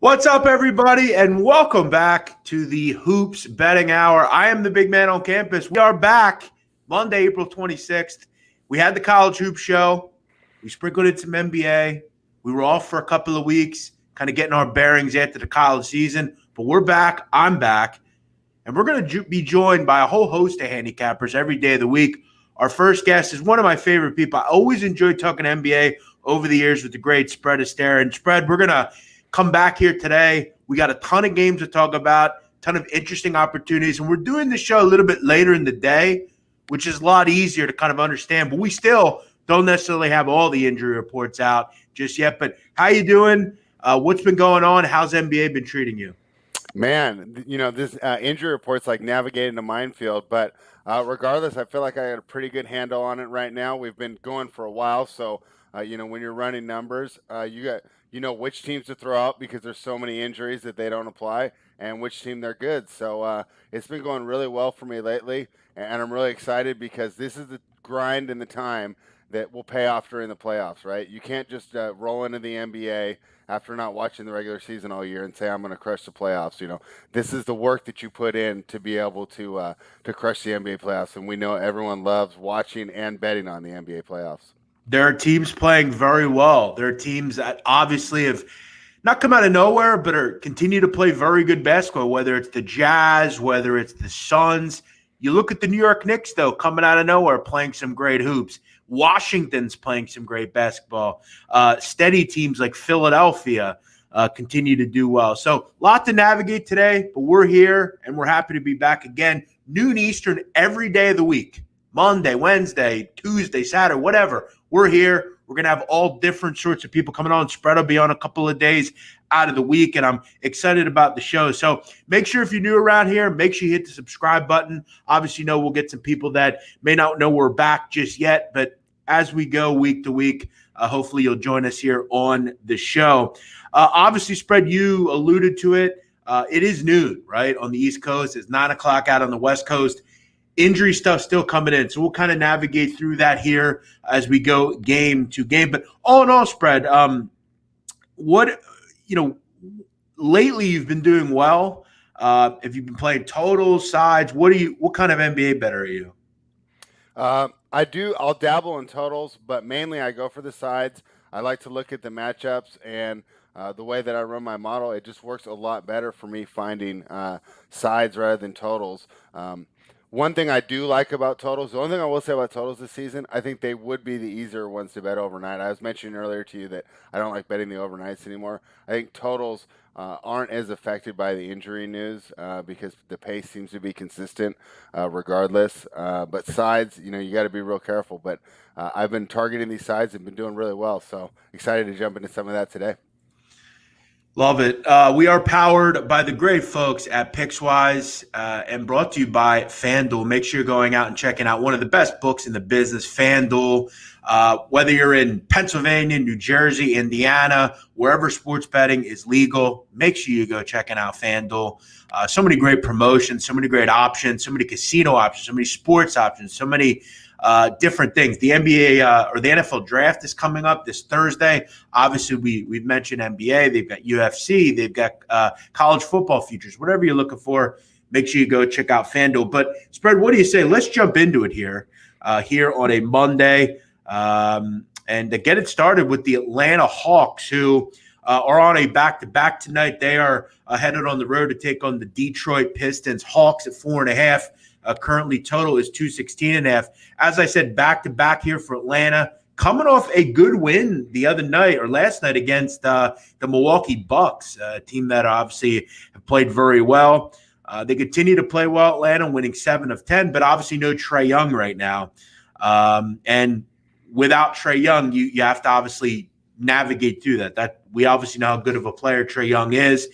What's up, everybody, and welcome back to the Hoops Betting Hour. I am the big man on campus. We are back Monday, April 26th. We had the College Hoop Show. We sprinkled in some NBA. We were off for a couple of weeks, kind of getting our bearings after the college season. But we're back. I'm back. And we're going to be joined by a whole host of handicappers every day of the week. Our first guest is one of my favorite people. I always enjoyed talking NBA over the years with the great Spread Astaire. And Spread, we're going to come back here today. We got a ton of games to talk about, a ton of interesting opportunities, and we're doing the show a little bit later in the day, which is a lot easier to kind of understand, but we still don't necessarily have all the injury reports out just yet. But how you doing? What's been going on? How's NBA been treating you? Man, this injury report's like navigating a minefield, but regardless, I feel like I got a pretty good handle on it right now. We've been going for a while, so when you're running numbers, you know which teams to throw out because there's so many injuries that they don't apply, and which team they're good. So it's been going really well for me lately, and I'm really excited because this is the grind and the time that will pay off during the playoffs, right? You can't just roll into the NBA after not watching the regular season all year and say, I'm going to crush the playoffs. This is the work that you put in to be able to crush the NBA playoffs, and we know everyone loves watching and betting on the NBA playoffs. There are teams playing very well. There are teams that obviously have not come out of nowhere, but continue to play very good basketball, whether it's the Jazz, whether it's the Suns. You look at the New York Knicks, though, coming out of nowhere, playing some great hoops. Washington's playing some great basketball. Steady teams like Philadelphia continue to do well. So a lot to navigate today, but we're here, and we're happy to be back again. Noon Eastern every day of the week. Monday, Wednesday, Tuesday, Saturday, whatever. We're here. We're going to have all different sorts of people coming on. Spread will be on a couple of days out of the week, and I'm excited about the show. So make sure if you're new around here, make sure you hit the subscribe button. Obviously, we'll get some people that may not know we're back just yet, but as we go week to week, hopefully you'll join us here on the show. Obviously, Spread, you alluded to it. It is noon, right, on the East Coast. It's 9 o'clock out on the West Coast. Injury stuff still coming in, so we'll kind of navigate through that here as we go game to game. But all in all, Spread, lately you've been doing well. If you've been playing totals, sides, what kind of NBA bettor are you? I'll dabble in totals, but mainly I go for the sides. I like to look at the matchups, and the way that I run my model, it just works a lot better for me finding sides rather than totals. One thing I do like about totals, the only thing I will say about totals this season, I think they would be the easier ones to bet overnight. I was mentioning earlier to you that I don't like betting the overnights anymore. I think totals aren't as affected by the injury news because the pace seems to be consistent regardless. But sides, you got to be real careful. But I've been targeting these sides and been doing really well. So excited to jump into some of that today. Love it. We are powered by the great folks at Pickswise and brought to you by FanDuel. Make sure you're going out and checking out one of the best books in the business, FanDuel. Whether you're in Pennsylvania, New Jersey, Indiana, wherever sports betting is legal, make sure you go checking out FanDuel. So many great promotions, so many great options, so many casino options, so many sports options, so many different things. The NBA or the NFL draft is coming up this Thursday. Obviously, we've mentioned NBA. They've got UFC. They've got college football futures. Whatever you're looking for, make sure you go check out FanDuel. But, Spread, what do you say? Let's jump into it here on a Monday and to get it started with the Atlanta Hawks, who are on a back-to-back tonight. They are headed on the road to take on the Detroit Pistons. Hawks at 4.5. Currently total is 216.5. As I said, back-to-back here for Atlanta. Coming off a good win the other night or last night against the Milwaukee Bucks, a team that obviously have played very well. They continue to play well, Atlanta, winning 7 of 10, but obviously no Trae Young right now. And without Trae Young, you have to obviously navigate through that. That we obviously know how good of a player Trae Young is.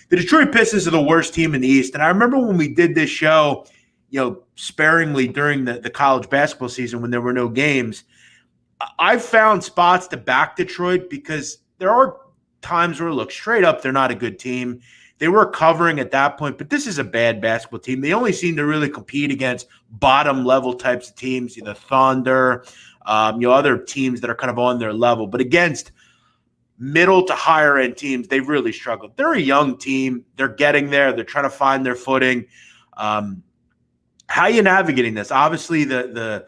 The Detroit Pistons are the worst team in the East. And I remember when we did this show, sparingly during the college basketball season when there were no games, I've found spots to back Detroit because there are times where, look, straight up, they're not a good team. They were covering at that point, but this is a bad basketball team. They only seem to really compete against bottom-level types of teams, the Thunder, other teams that are kind of on their level. But against middle to higher end teams, they've really struggled. They're a young team. They're getting there. They're trying to find their footing. How are you navigating this? Obviously, the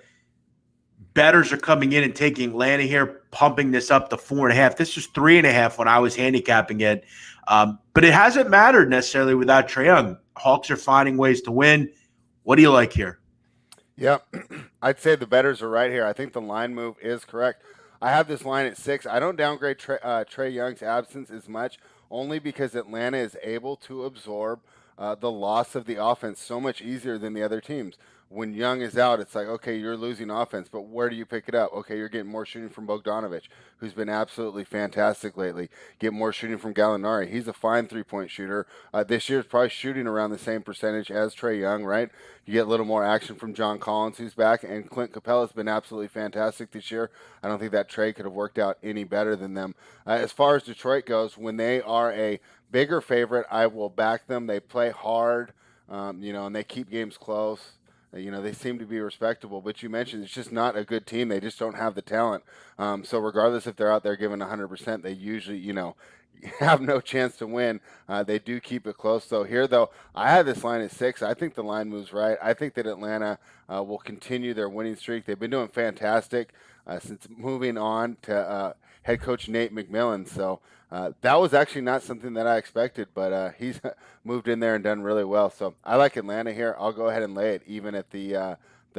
bettors are coming in and taking Atlanta here, pumping this up to 4.5. This was 3.5 when I was handicapping it. But it hasn't mattered necessarily without Trae Young. Hawks are finding ways to win. What do you like here? Yeah, I'd say the bettors are right here. I think the line move is correct. I have this line at 6. I don't downgrade Trae Young's absence as much, only because Atlanta is able to absorb the loss of the offense so much easier than the other teams. When Young is out, it's like, okay, you're losing offense, but where do you pick it up? Okay, you're getting more shooting from Bogdanovic, who's been absolutely fantastic lately. Get more shooting from Gallinari. He's a fine three-point shooter. This year's probably shooting around the same percentage as Trae Young, right? You get a little more action from John Collins, who's back, and Clint Capella's been absolutely fantastic this year. I don't think that trade could have worked out any better than them. As far as Detroit goes, when they are a bigger favorite, I will back them. They play hard, and they keep games close. They seem to be respectable, but you mentioned it's just not a good team. They just don't have the talent. So regardless if they're out there giving 100%, they usually, have no chance to win. They do keep it close. So here, though, I have this line at 6. I think the line moves right. I think that Atlanta will continue their winning streak. They've been doing fantastic since moving on to head coach Nate McMillan. So that was actually not something that I expected, but he's moved in there and done really well. So I like Atlanta here. I'll go ahead and lay it, even at the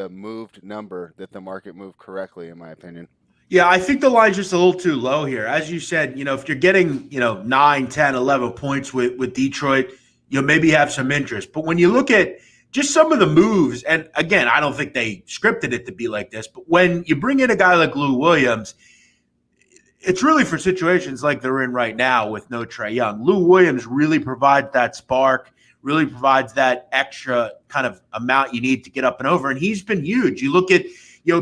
moved number that the market moved correctly, in my opinion. Yeah, I think the line's just a little too low here. As you said, if you're getting, 9, 10, 11 points with Detroit, maybe have some interest. But when you look at just some of the moves, and again, I don't think they scripted it to be like this, but when you bring in a guy like Lou Williams, it's really for situations like they're in right now with no Trae Young. Lou Williams really provides that spark, really provides that extra kind of amount you need to get up and over, and he's been huge. You look at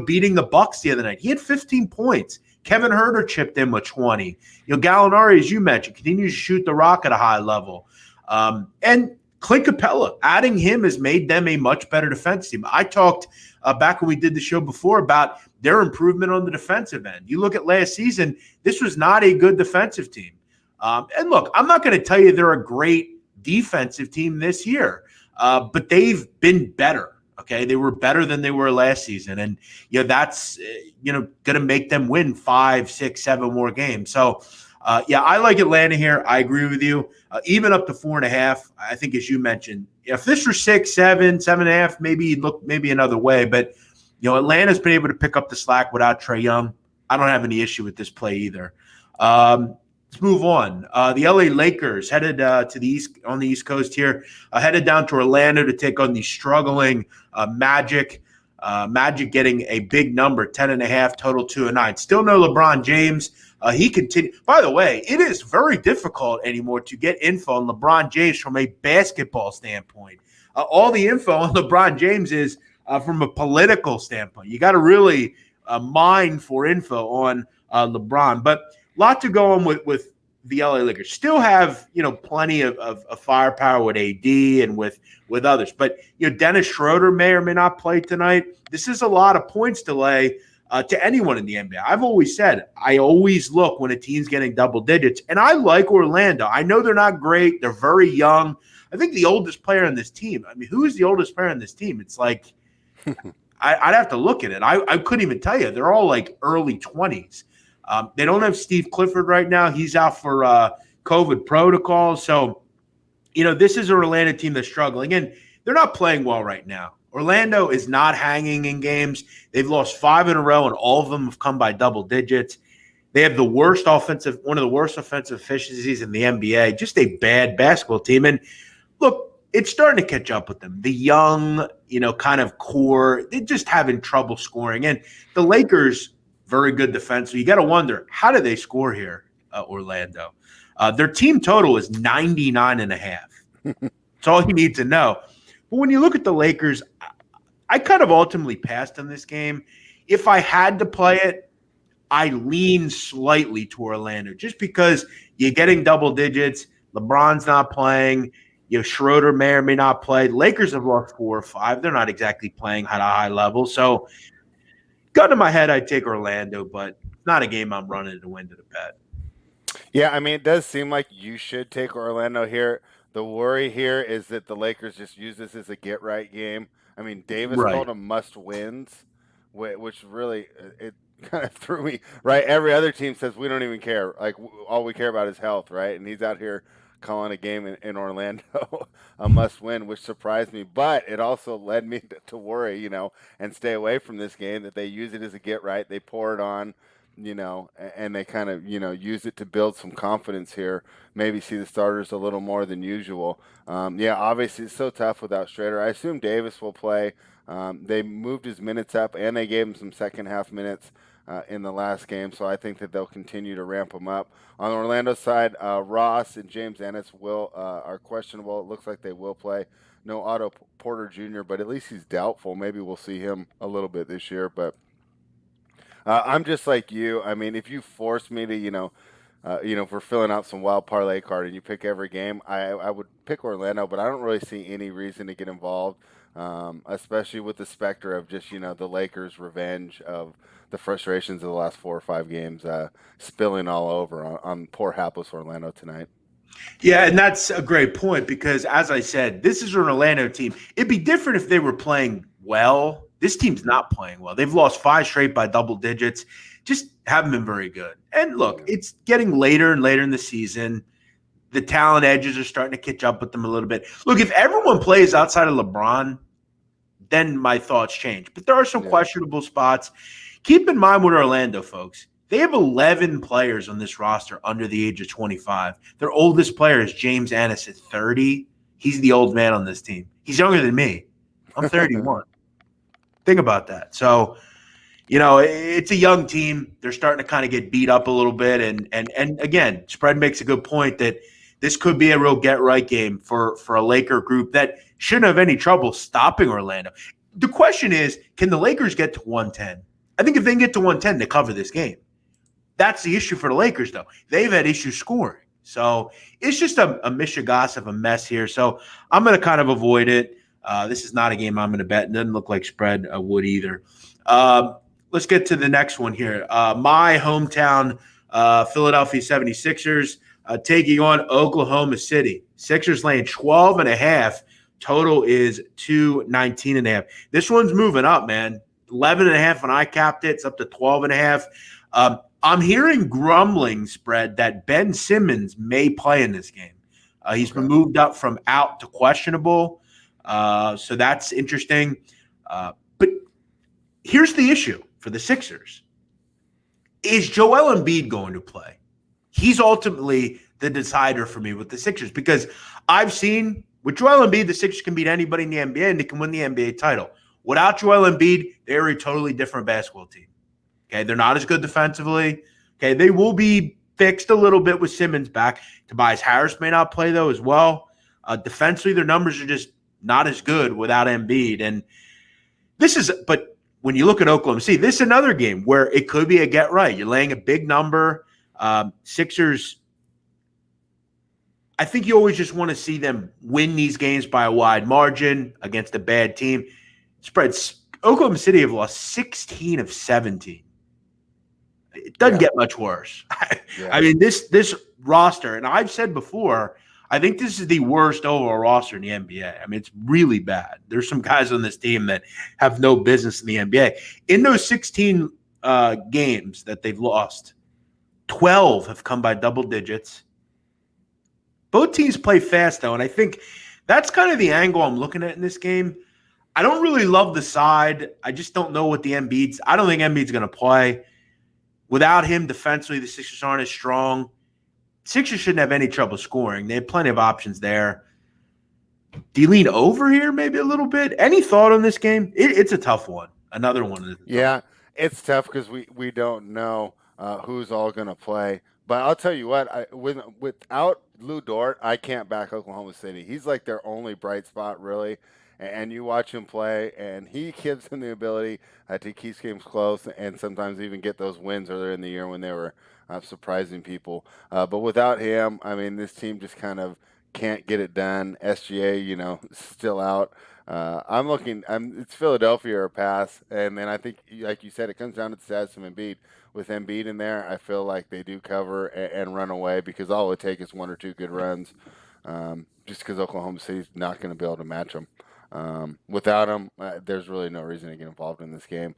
beating the Bucks the other night. He had 15 points. Kevin Huerter chipped in with 20. Gallinari, as you mentioned, continues to shoot the rock at a high level. And Clint Capella, adding him has made them a much better defense team. I talked back when we did the show before about their improvement on the defensive end. You look at last season, this was not a good defensive team. And look, I'm not going to tell you they're a great defensive team this year, but they've been better. Okay, they were better than they were last season, and that's going to make them win 5, 6, 7 more games. So, I like Atlanta here. I agree with you. Even up to 4.5, I think, as you mentioned, if this were 6, 7, 7.5, maybe you'd look maybe another way. But Atlanta's been able to pick up the slack without Trae Young. I don't have any issue with this play either. Let's move on. The LA Lakers headed to the east on the East Coast here, headed down to Orlando to take on the struggling Magic. Magic getting a big number, 10.5, total 2-9. Still no LeBron James. He continued. By the way, it is very difficult anymore to get info on LeBron James from a basketball standpoint. All the info on LeBron James is from a political standpoint. You got to really mine for info on LeBron, but a lot to go on with the LA Lakers. Still have, plenty of firepower with AD and with others. But, Dennis Schroeder may or may not play tonight. This is a lot of points to lay to anyone in the NBA. I've always said, I always look when a team's getting double digits. And I like Orlando. I know they're not great. They're very young. I think the oldest player on this team, who is the oldest player on this team? It's like, I'd have to look at it. I couldn't even tell you. They're all like early 20s. They don't have Steve Clifford right now. He's out for COVID protocols. So, this is an Orlando team that's struggling. And they're not playing well right now. Orlando is not hanging in games. They've lost 5 in a row, and all of them have come by double digits. They have one of the worst offensive efficiencies in the NBA. Just a bad basketball team. And look, it's starting to catch up with them. The young, kind of core, they're just having trouble scoring. And the Lakers, very good defense. So you got to wonder, how do they score here, Orlando? Their team total is 99.5. That's all you need to know. But when you look at the Lakers, I kind of ultimately passed on this game. If I had to play it, I lean slightly to Orlando just because you're getting double digits. LeBron's not playing. Schroeder may or may not play. The Lakers have lost 4 or 5. They're not exactly playing at a high level. So, gun to my head, I'd take Orlando, but it's not a game I'm running to win to the bet. Yeah, I mean, it does seem like you should take Orlando here. The worry here is that the Lakers just use this as a get right game. I mean, Davis Right. called them must wins, which really it kind of threw me. Right, every other team says we don't even care. Like all we care about is health, right? And he's out here calling a game in Orlando a must win, which surprised me. But it also led me to worry, and stay away from this game. That they use it as a get right. They pour it on, and they kind of, use it to build some confidence here. Maybe see the starters a little more than usual. Yeah, obviously it's so tough without Schrader. I assume Davis will play. They moved his minutes up and they gave him some second half minutes in the last game, so I think that they'll continue to ramp him up. On the Orlando side, Ross and James Ennis are questionable. It looks like they will play. No Otto Porter Jr., but at least he's doubtful. Maybe we'll see him a little bit this year, but I'm just like you. I mean, if you force me to, if we're filling out some wild parlay card and you pick every game, I would pick Orlando, but I don't really see any reason to get involved, especially with the specter of just, the Lakers' revenge of the frustrations of the last 4 or 5 games spilling all over on poor hapless Orlando tonight. Yeah, and that's a great point because, as I said, this is an Orlando team. It'd be different if they were playing well. This team's not playing well. They've lost 5 straight by double digits. Just haven't been very good. And look, Yeah. it's getting later and later in the season. The talent edges are starting to catch up with them a little bit. Look, if everyone plays outside of LeBron, then my thoughts change. But there are some Yeah. questionable spots. Keep in mind with Orlando, folks, they have 11 players on this roster under the age of 25. Their oldest player is James Ennis at 30. He's the old man on this team. He's younger than me. I'm 31. Think about that. So, it's a young team. They're starting to kind of get beat up a little bit. And again, Spread makes a good point that this could be a real get right game for a Laker group that shouldn't have any trouble stopping Orlando. The question is, can the Lakers get to 110? I think if they can get to 110, they cover this game. That's the issue for the Lakers, though. They've had issues scoring. So it's just a mishigas of a mess here. So I'm going to kind of avoid it. This is not a game I'm going to bet. It doesn't look like Spread would either. Let's get to the next one here. My hometown, Philadelphia 76ers, taking on Oklahoma City. Sixers laying 12.5. Total is 219.5. This one's moving up, man. 11.5 when I capped it. It's up to 12.5. I'm hearing grumbling, Spread, that Ben Simmons may play in this game. He's been moved up from out to questionable. So that's interesting. But here's the issue for the Sixers. Is Joel Embiid going to play? He's ultimately the decider for me with the Sixers because I've seen with Joel Embiid, the Sixers can beat anybody in the NBA and they can win the NBA title. Without Joel Embiid, they're a totally different basketball team. Okay, they're not as good defensively. Okay, they will be fixed a little bit with Simmons back. Tobias Harris may not play, though, as well. Defensively, their numbers are just not as good without Embiid. And but when you look at Oklahoma City, this is another game where it could be a get right. You're laying a big number. Sixers, I think you always just want to see them win these games by a wide margin against a bad team. Spreads. Oklahoma City have lost 16 of 17. It doesn't get much worse. I mean, this roster, and I've said before, I think this is the worst overall roster in the NBA. I mean, it's really bad. There's some guys on this team that have no business in the NBA. In those 16 games that they've lost, 12 have come by double digits. Both teams play fast, though, and I think that's kind of the angle I'm looking at in this game. I don't really love the side. I just don't know what the Embiid's. I don't think Embiid's going to play. Without him, defensively, the Sixers aren't as strong. Sixers shouldn't have any trouble scoring. They have plenty of options there. Do you lean over here maybe a little bit? Any thought on this game? It's a tough one. Another one. Yeah, it's tough because we don't know who's all going to play. But I'll tell you what, without Lou Dort, I can't back Oklahoma City. He's like their only bright spot, really. And you watch him play, and he gives them the ability to keep games close and sometimes even get those wins earlier in the year when they were surprising people. But without him, I mean, this team just kind of can't get it done. SGA, still out. I'm looking. It's Philadelphia or pass, and then I think, like you said, it comes down to the status of Embiid. With Embiid in there, I feel like they do cover and run away because all it would take is one or two good runs. Just because Oklahoma City's not going to be able to match them. Without him, there's really no reason to get involved in this game.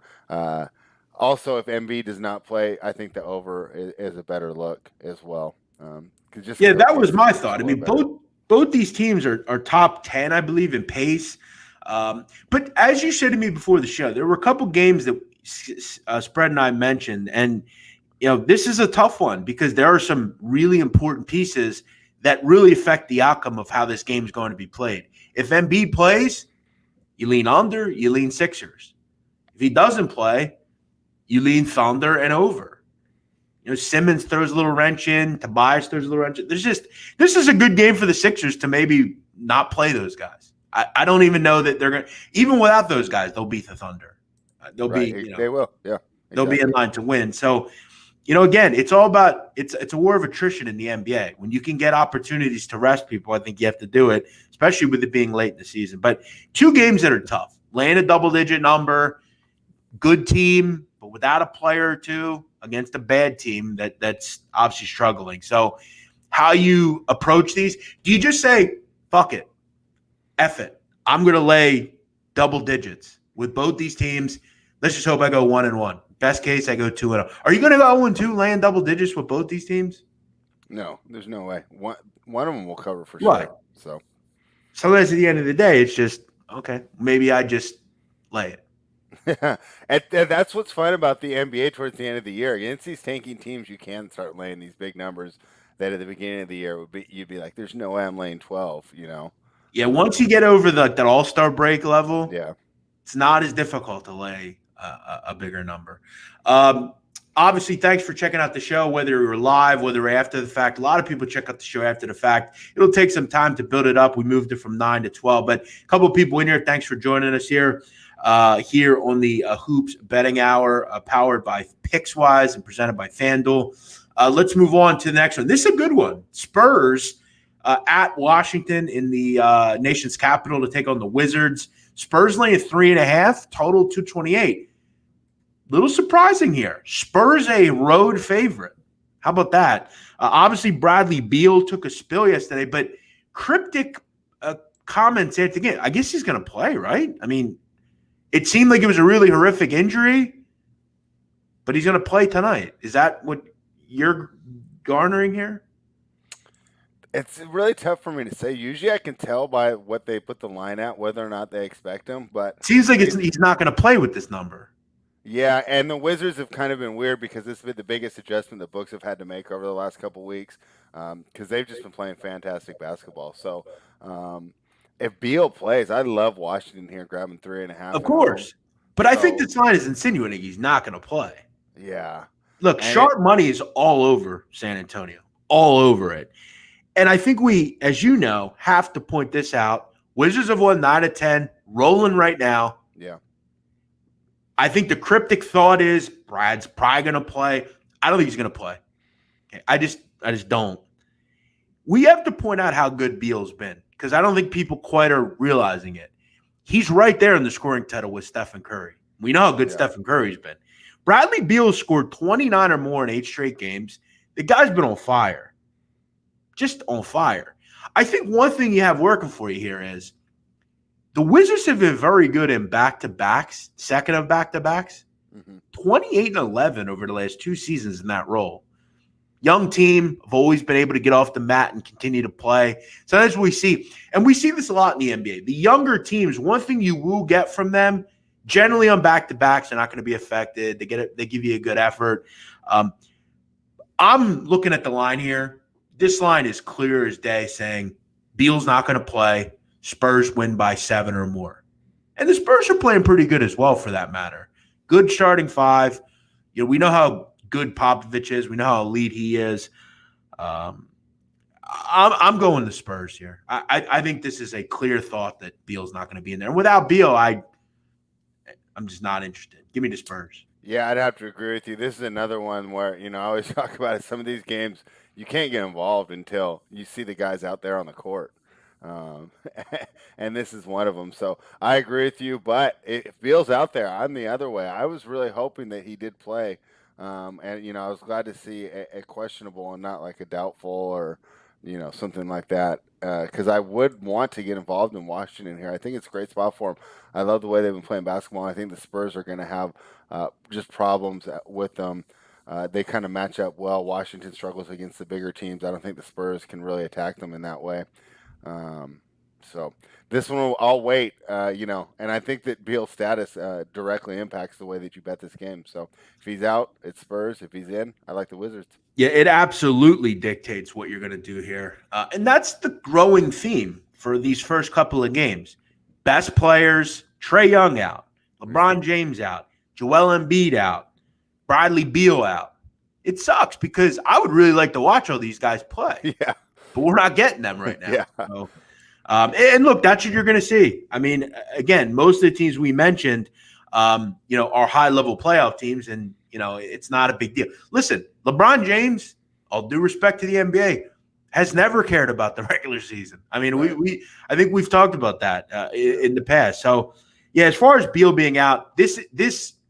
Also, if Embiid does not play, I think the over is a better look as well. Yeah, because that was Oklahoma my City can thought. I score mean, better. both these teams are top 10, I believe, in pace. But as you said to me before the show, there were a couple games that Spread and I mentioned, and this is a tough one because there are some really important pieces that really affect the outcome of how this game is going to be played. If Embiid plays, you lean under, you lean Sixers. If he doesn't play, you lean Thunder and over. Simmons throws a little wrench in. Tobias throws a little wrench in. This is a good game for the Sixers to maybe not play those guys. I don't even know that they're going to, even without those guys, they'll beat the Thunder. They'll Right. be, They will. Yeah. they'll be in Exactly. line to win. So, again, it's all about it's a war of attrition in the NBA. When you can get opportunities to rest people, I think you have to do it, especially with it being late in the season. But two games that are tough. Laying a double-digit number, good team, but without a player or two against a bad team that's obviously struggling. So how you approach these, do you just say, fuck it, F it, I'm going to lay double digits with both these teams. Let's just hope I go 1-1. Best case, I go 2-0. Are you going to go 0-2 laying double digits with both these teams? No, there's no way. One of them will cover for Right. sure. So Sometimes at the end of the day, it's just, okay, maybe I just lay it. and that's what's fun about the NBA towards the end of the year. Against these tanking teams, you can start laying these big numbers that at the beginning of the year you'd be like, "There's no way I'm laying 12." Yeah, once you get over that All-Star break level, Yeah. it's not as difficult to lay a bigger number. Obviously, thanks for checking out the show, whether we were live, whether we're after the fact. A lot of people check out the show after the fact. It'll take some time to build it up. We moved it from 9 to 12, but a couple of people in here, thanks for joining us here on the Hoops Betting Hour, powered by Pickswise and presented by FanDuel. Let's move on to the next one. This is a good one. Spurs at Washington in the nation's capital to take on the Wizards. Spurs laying 3.5, total 228. Little surprising here. Spurs a road favorite. How about that? Obviously, Bradley Beal took a spill yesterday, but cryptic comments at the game. I guess he's going to play, right? I mean, it seemed like it was a really horrific injury, but he's going to play tonight. Is that what you're garnering here? It's really tough for me to say. Usually, I can tell by what they put the line at whether or not they expect him. But Seems like he's not going to play with this number. yeah, and the Wizards have kind of been weird because this has been the biggest adjustment the books have had to make over the last couple of weeks because they've just been playing fantastic basketball. So if Beal plays, I love Washington here grabbing 3.5. Of course. But I think this line is insinuating he's not going to play. Yeah. Look, sharp money is all over San Antonio, all over it. And I think we, as you know, have to point this out. Wizards have won 9 of 10, rolling right now. Yeah. I think the cryptic thought is Brad's probably going to play. I don't think he's going to play. Okay. I just don't. We have to point out how good Beal's been because I don't think people quite are realizing it. He's right there in the scoring title with Stephen Curry. We know how good Stephen Curry's been. Bradley Beal scored 29 or more in 8 straight games. The guy's been on fire. Just on fire. I think one thing you have working for you here is the Wizards have been very good in back-to-backs, second of back-to-backs. 28 and 11 over the last 2 seasons in that role. Young team have always been able to get off the mat and continue to play. So that's what we see. And we see this a lot in the NBA. The younger teams, one thing you will get from them, generally on back-to-backs, they're not going to be affected. They give you a good effort. I'm looking at the line here. This line is clear as day saying Beal's not going to play. Spurs win by 7 or more. And the Spurs are playing pretty good as well for that matter. Good starting 5. We know how good Popovich is. We know how elite he is. I'm going the Spurs here. I think this is a clear thought that Beal's not going to be in there. And without Beal, I'm just not interested. Give me the Spurs. Yeah, I'd have to agree with you. This is another one where, I always talk about it. Some of these games, you can't get involved until you see the guys out there on the court. Um, and this is one of them. So I agree with you, but it feels out there. I'm the other way. I was really hoping that he did play. And, I was glad to see a questionable and not like a doubtful or, something like that. Because I would want to get involved in Washington here. I think it's a great spot for him. I love the way they've been playing basketball. I think the Spurs are going to have just problems with them. They kind of match up well. Washington struggles against the bigger teams. I don't think the Spurs can really attack them in that way. Um, so this one I'll wait, and I think that Beal's status directly impacts the way that you bet this game. So if he's out, it's Spurs. If he's in, I like the Wizards. Yeah, it absolutely dictates what you're going to do here. And that's the growing theme for these first couple of games. Best players, Trae Young out, LeBron James out, Joel Embiid out, Bradley Beal out. It sucks because I would really like to watch all these guys play. Yeah. But we're not getting them right now. Yeah. So, and look, that's what you're going to see. I mean, again, most of the teams we mentioned, are high-level playoff teams, and, it's not a big deal. Listen, LeBron James, all due respect to the NBA, has never cared about the regular season. I mean, I think we've talked about that in the past. So, yeah, as far as Beal being out, this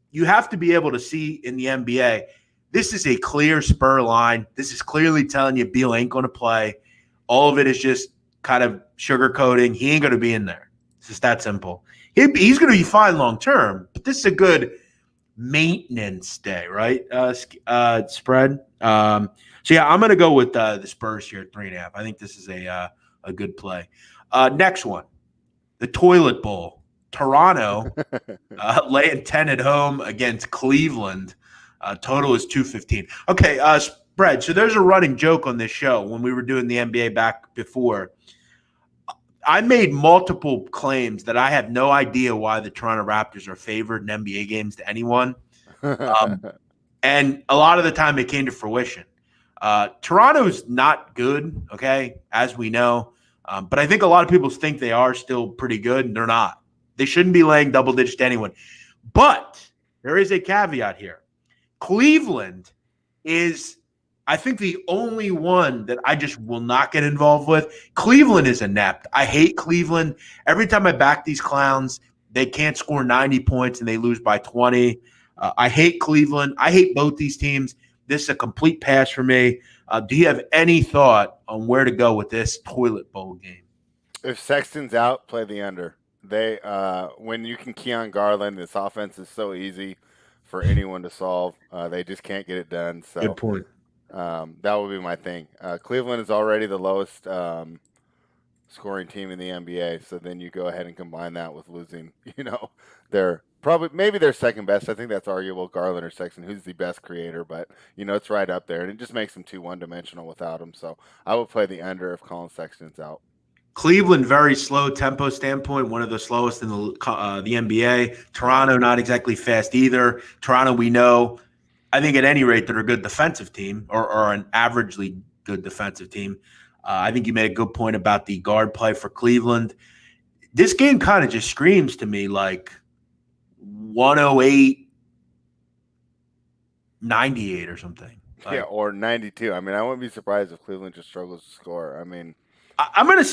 you have to be able to see in the NBA, this is a clear spur line. This is clearly telling you Beal ain't going to play. All of it is just kind of sugarcoating. He ain't going to be in there. It's just that simple. He's going to be fine long term, but this is a good maintenance day, right? Spread. So yeah, I'm going to go with the Spurs here at 3.5. I think this is a good play. Next one, the Toilet Bowl. Toronto laying 10 at home against Cleveland. Total is 215. Okay, spread. So there's a running joke on this show when we were doing the NBA back before. I made multiple claims that I have no idea why the Toronto Raptors are favored in NBA games to anyone. And a lot of the time it came to fruition. Toronto's not good, okay, as we know. But I think a lot of people think they are still pretty good, and they're not. They shouldn't be laying double digits to anyone. But there is a caveat here. Cleveland is, I think, the only one that I just will not get involved with. Cleveland is inept. I hate Cleveland. Every time I back these clowns, they can't score 90 points and they lose by 20. I hate Cleveland. I hate both these teams. This is a complete pass for me. Do you have any thought on where to go with this toilet bowl game? If Sexton's out, play the under. They when you can key on Garland, this offense is so easy for anyone to solve. They just can't get it done. So good point. That would be my thing. Cleveland is already the lowest scoring team in the NBA. So then you go ahead and combine that with losing, they're maybe they're second best. I think that's arguable, Garland or Sexton, who's the best creator, but it's right up there, and it just makes them too one-dimensional without him. So I would play the under if Colin Sexton's out. Cleveland, very slow tempo standpoint, one of the slowest in the NBA. Toronto, not exactly fast either. Toronto, we know, I think at any rate, they're a good defensive team or an averagely good defensive team. I think you made a good point about the guard play for Cleveland. This game kind of just screams to me like 108, 98 or something. Yeah, or 92. I mean, I wouldn't be surprised if Cleveland just struggles to score. I mean, I'm gonna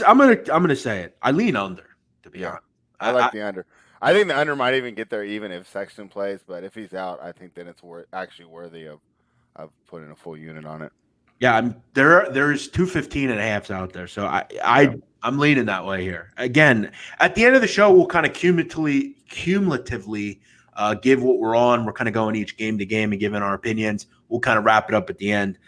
say it. I lean under, to be honest. I like the under. I think the under might even get there even if Sexton plays, but if he's out, I think then it's actually worthy of putting a full unit on it. Yeah, there's 215.5s out there, so I'm leaning that way here. Again, at the end of the show, we'll kind of cumulatively give what we're on. We're kind of going each game to game and giving our opinions. We'll kind of wrap it up at the end.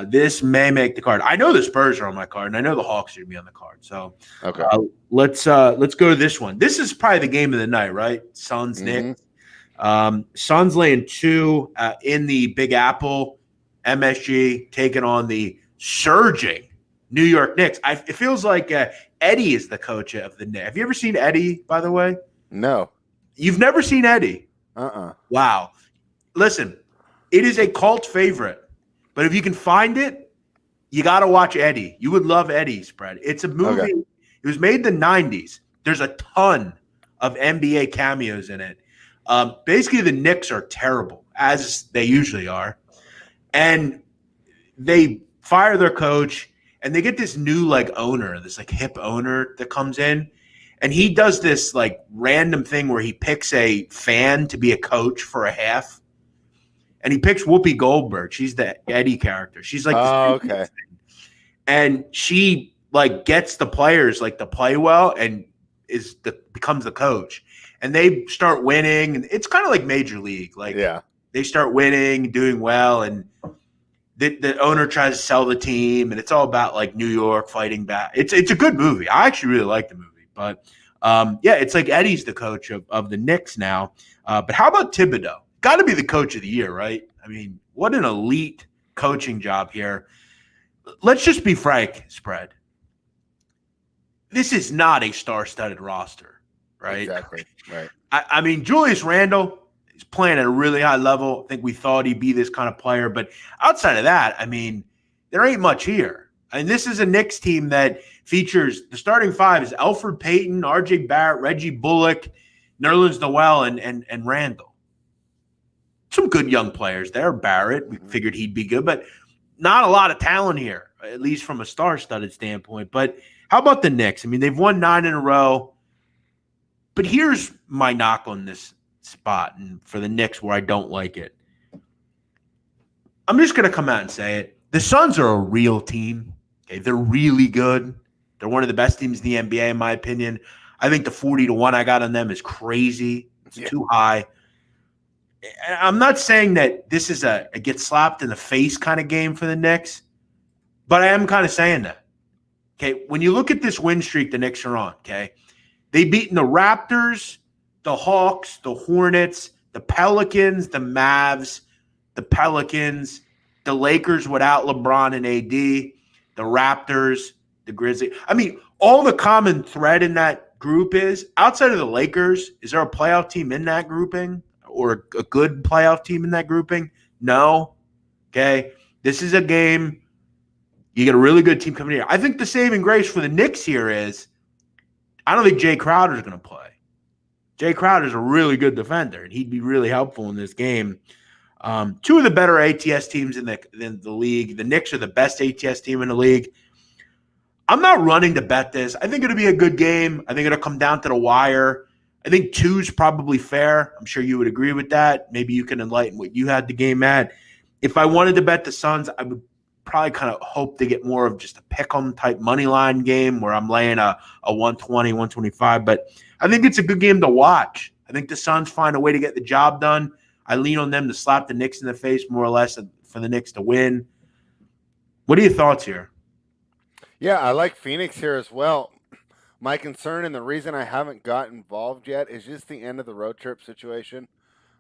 This may make the card. I know the Spurs are on my card, and I know the Hawks should be on the card. So okay, let's go to this one. This is probably the game of the night, right? Suns, Knicks. Suns laying 2 in the Big Apple. MSG taking on the surging New York Knicks. It feels like Eddie is the coach of the Knicks. Have you ever seen Eddie, by the way? No. You've never seen Eddie? Wow. Listen, it is a cult favorite. But if you can find it, you got to watch Eddie. You would love Eddie, Spread. It's a movie. Okay. It was made in the 90s. There's a ton of NBA cameos in it. Basically, the Knicks are terrible, as they usually are. And they fire their coach, and they get this new like owner, this like hip owner that comes in, and he does this like random thing where he picks a fan to be a coach for a half, and he picks Whoopi Goldberg. She's the Eddie character. She's like, okay, and she like gets the players like to play well and becomes the coach, and they start winning, and it's kind of like Major League. Like they start winning, doing well, and the owner tries to sell the team, and it's all about like New York fighting back. It's a good movie. I actually really like the movie, but it's like Eddie's the coach of the Knicks now. But how about Thibodeau? Got to be the coach of the year, right? I mean, what an elite coaching job here. Let's just be frank, Spread. This is not a star-studded roster, right? Exactly, right. I mean, Julius Randle is playing at a really high level. I think we thought he'd be this kind of player. But outside of that, I mean, there ain't much here. And this is a Knicks team that features the starting five is Elfrid Payton, RJ Barrett, Reggie Bullock, Nerlens Noel, and Randle. Some good young players there. Barrett, we figured he'd be good, but not a lot of talent here, at least from a star-studded standpoint. But how about the Knicks? I mean, they've won 9 in a row. But here's my knock on this spot and for the Knicks where I don't like it. I'm just going to come out and say it. The Suns are a real team. Okay, they're really good. They're one of the best teams in the NBA, in my opinion. I think the 40-1 I got on them is crazy. It's too high. I'm not saying that this is a get slapped in the face kind of game for the Knicks, but I am kind of saying that. Okay, when you look at this win streak the Knicks are on, okay, they've beaten the Raptors, the Hawks, the Hornets, the Pelicans, the Mavs, the Pelicans, the Lakers without LeBron and AD, the Raptors, the Grizzlies. I mean, all the common thread in that group is, outside of the Lakers, is there a playoff team in that grouping or a good playoff team in that grouping? No. Okay, this is a game. You get a really good team coming here. I think the saving grace for the Knicks here is I don't think Jay Crowder is going to play. Jay Crowder is a really good defender, and he'd be really helpful in this game. Two of the better ATS teams in the league. The Knicks are the best ATS team in the league. I'm not running to bet this. I think it'll be a good game. I think it'll come down to the wire. I think 2 is probably fair. I'm sure you would agree with that. Maybe you can enlighten what you had the game at. If I wanted to bet the Suns, I would probably kind of hope to get more of just a pick-em type money line game where I'm laying a 120, 125. But I think it's a good game to watch. I think the Suns find a way to get the job done. I lean on them to slap the Knicks in the face more or less for the Knicks to win. What are your thoughts here? Yeah, I like Phoenix here as well. My concern and the reason I haven't got involved yet is just the end of the road trip situation.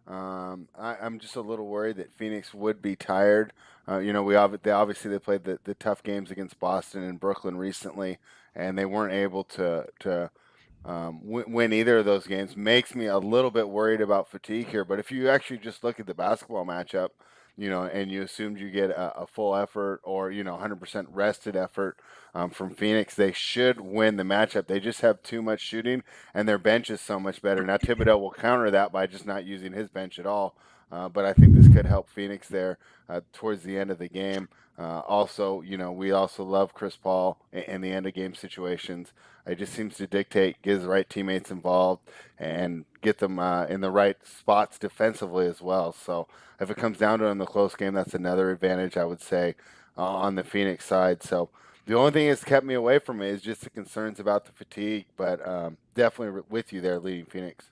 I'm just a little worried that Phoenix would be tired. They played the tough games against Boston and Brooklyn recently, and they weren't able to win either of those games. Makes me a little bit worried about fatigue here. But if you actually just look at the basketball matchup, and you assumed you get a full effort or 100% rested effort from Phoenix, they should win the matchup. They just have too much shooting, and their bench is so much better. Now Thibodeau will counter that by just not using his bench at all. But I think this could help Phoenix there towards the end of the game. Also, we also love Chris Paul in the end of game situations. It just seems to dictate, get the right teammates involved, and get them in the right spots defensively as well. So if it comes down to it in the close game, that's another advantage, I would say, on the Phoenix side. So the only thing that's kept me away from it is just the concerns about the fatigue, but definitely with you there leading Phoenix.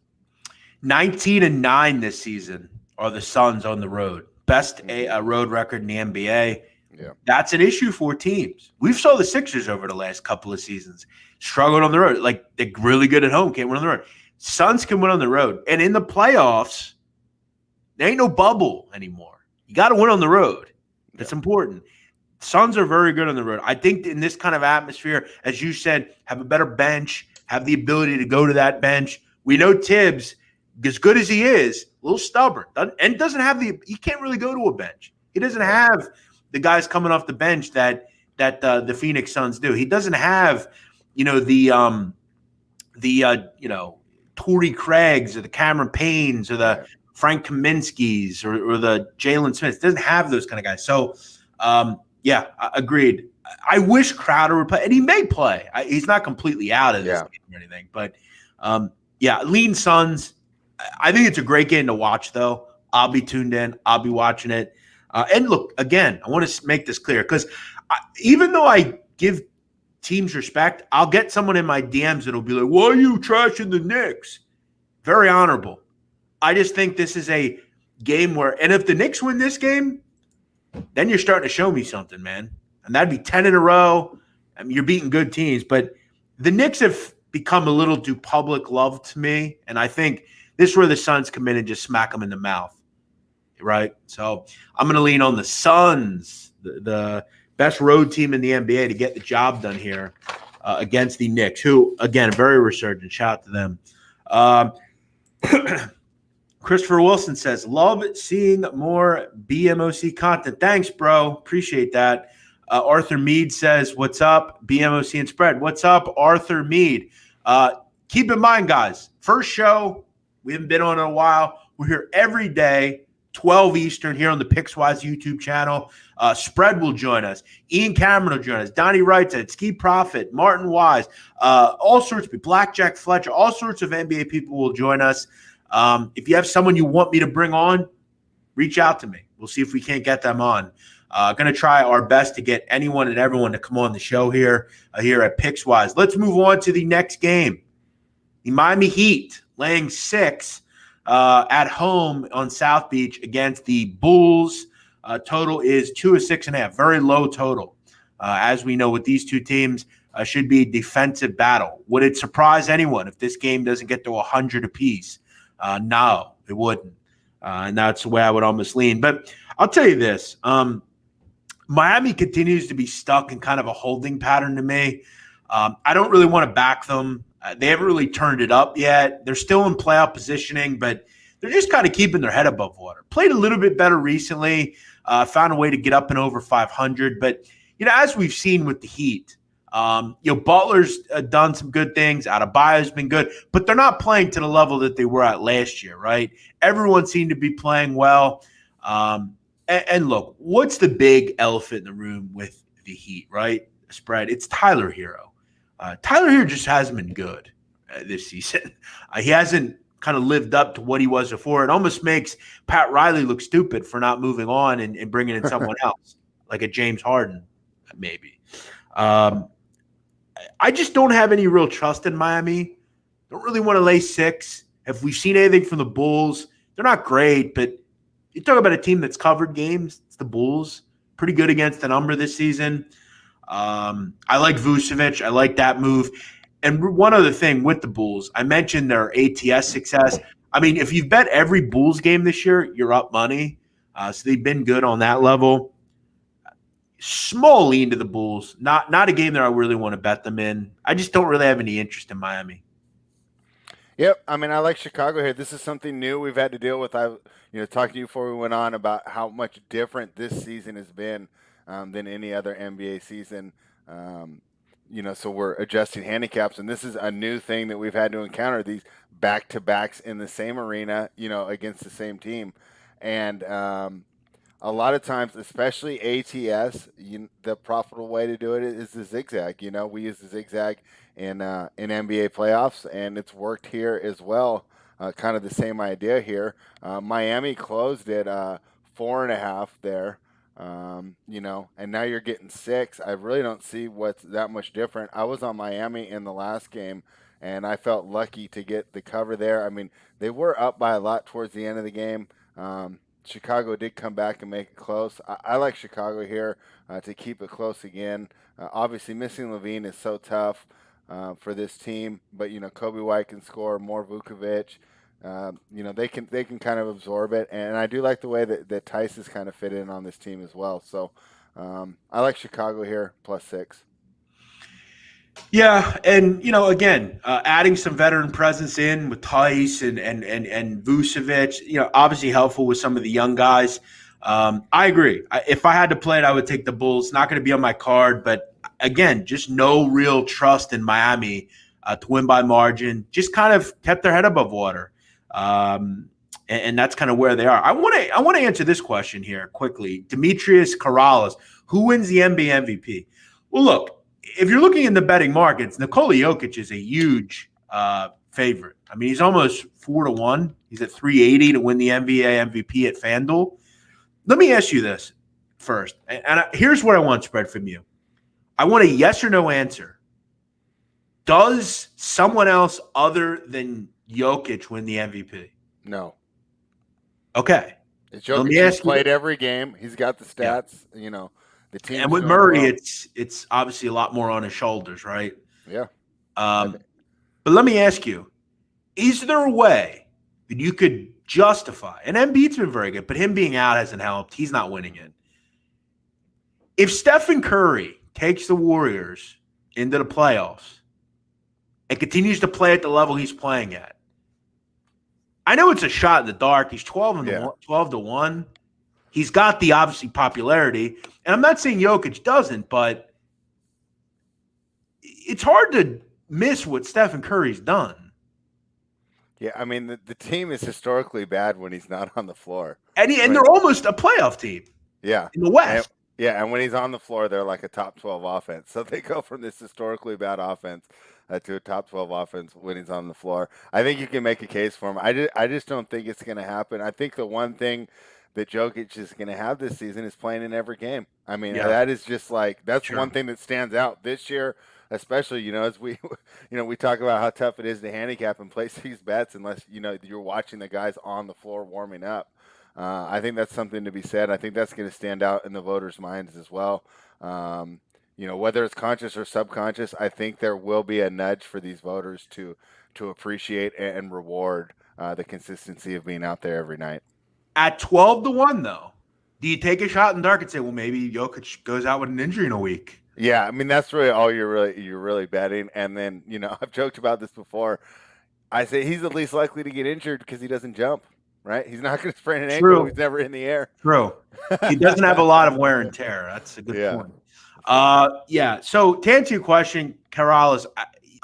19-9 this season are the Suns on the road. Best road record in the NBA. Yeah. That's an issue for teams. We've saw the Sixers over the last couple of seasons struggled on the road. Like, they're really good at home, can't win on the road. Suns can win on the road. And in the playoffs, there ain't no bubble anymore. You got to win on the road. That's important. Suns are very good on the road. I think in this kind of atmosphere, as you said, have a better bench, have the ability to go to that bench. We know Tibbs, as good as he is, a little stubborn, and doesn't have he can't really go to a bench. He doesn't have the guys coming off the bench that the Phoenix Suns do. He doesn't have, the Torrey Craigs or the Cameron Paynes or the Frank Kaminsky's or the Jalen Smiths. Doesn't have those kind of guys. So, agreed. I wish Crowder would play, and he may play. He's not completely out of this Yeah. game or anything. But, lean Suns. I think it's a great game to watch, though. I'll be tuned in. I'll be watching it. And look, again, I want to make this clear because even though I give teams respect, I'll get someone in my DMs that'll be like, why are you trashing the Knicks? Very honorable. I just think this is a game where, and if the Knicks win this game, then you're starting to show me something, man. And that'd be 10 in a row. I mean, you're beating good teams. But the Knicks have become a little too public love to me. And I think this is where the Suns come in and just smack them in the mouth. Right? So I'm going to lean on the Suns, the best road team in the NBA, to get the job done here against the Knicks, who, again, very resurgent. Shout out to them. Christopher Wilson says, love seeing more BMOC content. Thanks, bro. Appreciate that. Arthur Mead says, what's up, BMOC and Spread? What's up, Arthur Mead? Keep in mind, guys, first show, we haven't been on in a while. We're here every day, 12 Eastern, here on the Pickswise YouTube channel. Spread will join us. Ian Cameron will join us. Donnie Wright, Ski Profit, Martin Wise, all sorts of people, Blackjack Fletcher, all sorts of NBA people will join us. If you have someone you want me to bring on, reach out to me. We'll see if we can't get them on. Going to try our best to get anyone and everyone to come on the show here at Pickswise. Let's move on to the next game. The Miami Heat laying 6 at home on South Beach against the Bulls. Total is 2 of 6.5. Very low total. As we know, with these two teams, should be a defensive battle. Would it surprise anyone if this game doesn't get to 100 apiece? No, it wouldn't. And that's the way I would almost lean. But I'll tell you this. Miami continues to be stuck in kind of a holding pattern to me. I don't really want to back them. They haven't really turned it up yet. They're still in playoff positioning, but they're just kind of keeping their head above water. Played a little bit better recently. Found a way to get up and over 500. But, as we've seen with the Heat, Butler's done some good things. Adebayo's been good, but they're not playing to the level that they were at last year, right? Everyone seemed to be playing well. And look, what's the big elephant in the room with the Heat, right? Spread. It's Tyler Hero. Tyler Hero just hasn't been good this season. He hasn't kind of lived up to what he was before. It almost makes Pat Riley look stupid for not moving on and bringing in someone else, like a James Harden, maybe. I just don't have any real trust in Miami. Don't really want to lay 6. If we've seen anything from the Bulls, they're not great, but you talk about a team that's covered games. It's the Bulls. Pretty good against the number this season. I like Vucevic. I like that move. And one other thing with the Bulls, I mentioned their ATS success. I mean, if you've bet every Bulls game this year, you're up money. So they've been good on that level. Small lean to the Bulls. Not a game that I really want to bet them in. I just don't really have any interest in Miami. Yep. I mean, I like Chicago here. This is something new we've had to deal with. I talked to you before we went on about how much different this season has been than any other NBA season. So we're adjusting handicaps, and this is a new thing that we've had to encounter, these back-to-backs in the same arena, against the same team. And a lot of times, especially ATS, the profitable way to do it is the zigzag. We use the zigzag in NBA playoffs, and it's worked here as well. Kind of the same idea here. Miami closed at 4.5 there. And now you're getting 6. I really don't see what's that much different. I was on Miami in the last game, and I felt lucky to get the cover there. I mean, they were up by a lot towards the end of the game. Chicago did come back and make it close. I like Chicago here to keep it close again. Obviously, missing Levine is so tough for this team, but Kobe White can score, more Vucevic. They can kind of absorb it, and I do like the way that Tice has kind of fit in on this team as well. So I like Chicago here +6. Yeah, and again, adding some veteran presence in with Tice and Vucevic, obviously helpful with some of the young guys. I agree. If I had to play it, I would take the Bulls. Not going to be on my card, but again, just no real trust in Miami to win by margin. Just kind of kept their head above water. And that's kind of where they are. I want to answer this question here quickly. Demetrius Corrales, who wins the NBA MVP? Well, look, if you're looking in the betting markets, Nikola Jokic is a huge favorite. I mean, he's almost 4-1. He's at 380 to win the NBA MVP at FanDuel. Let me ask you this first, and here's what I want spread from you. I want a yes or no answer. Does someone else other than Jokic win the MVP? No. Okay. Jokic has played every game. He's got the stats. Yeah. The team. And with Murray, it's obviously a lot more on his shoulders, right? Yeah. But let me ask you: is there a way that you could justify? And Embiid's been very good, but him being out hasn't helped. He's not winning it. If Stephen Curry takes the Warriors into the playoffs and continues to play at the level he's playing at, I know it's a shot in the dark. He's 12 to 1. He's got the obviously popularity. And I'm not saying Jokic doesn't, but it's hard to miss what Stephen Curry's done. Yeah, I mean, the team is historically bad when he's not on the floor. And they're almost a playoff team. Yeah. In the West. And when he's on the floor, they're like a top 12 offense. So they go from this historically bad offense to a top 12 offense when he's on the floor. I think you can make a case for him. I just don't think it's going to happen. I think the one thing that Jokic is going to have this season is playing in every game. I mean, that is just that's one thing that stands out this year, especially, as we, we talk about how tough it is to handicap and place these bets unless, you're watching the guys on the floor warming up. I think that's something to be said. I think that's going to stand out in the voters' minds as well. Whether it's conscious or subconscious, I think there will be a nudge for these voters to appreciate and reward the consistency of being out there every night. At 12 to 1, though, do you take a shot in the dark and say, well, maybe Jokic goes out with an injury in a week? Yeah, I mean, that's really all you're really betting. And then, I've joked about this before. I say he's the least likely to get injured because he doesn't jump, right? He's not going to sprain an ankle. He's never in the air. True. He doesn't have a lot of wear and tear. That's a good point. So to answer your question, Corrales,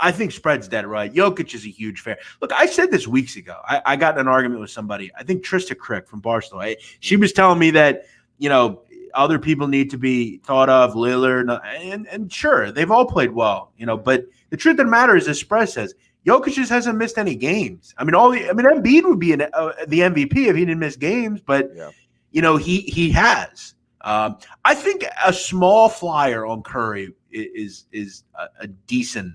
I think spread's dead right. Jokic is a huge fan. Look, I said this weeks ago. I got in an argument with somebody. I think Trista Crick from Barstool. She was telling me that, other people need to be thought of, Lillard, and sure, they've all played well, but the truth of the matter is, as spread says, Jokic just hasn't missed any games. I mean, Embiid would be the MVP if he didn't miss games, but he has. I think a small flyer on Curry is a decent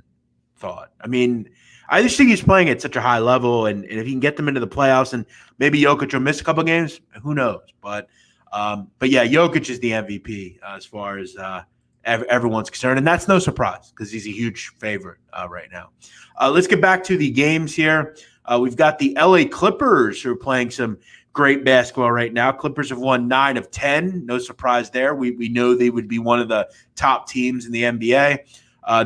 thought. I mean, I just think he's playing at such a high level, and if he can get them into the playoffs, and maybe Jokic will miss a couple games, who knows? But yeah, Jokic is the MVP as far as everyone's concerned, and that's no surprise because he's a huge favorite right now. Let's get back to the games here. We've got the LA Clippers who are playing some great basketball right now. Clippers have won 9 of 10. No surprise there. We know they would be one of the top teams in the NBA.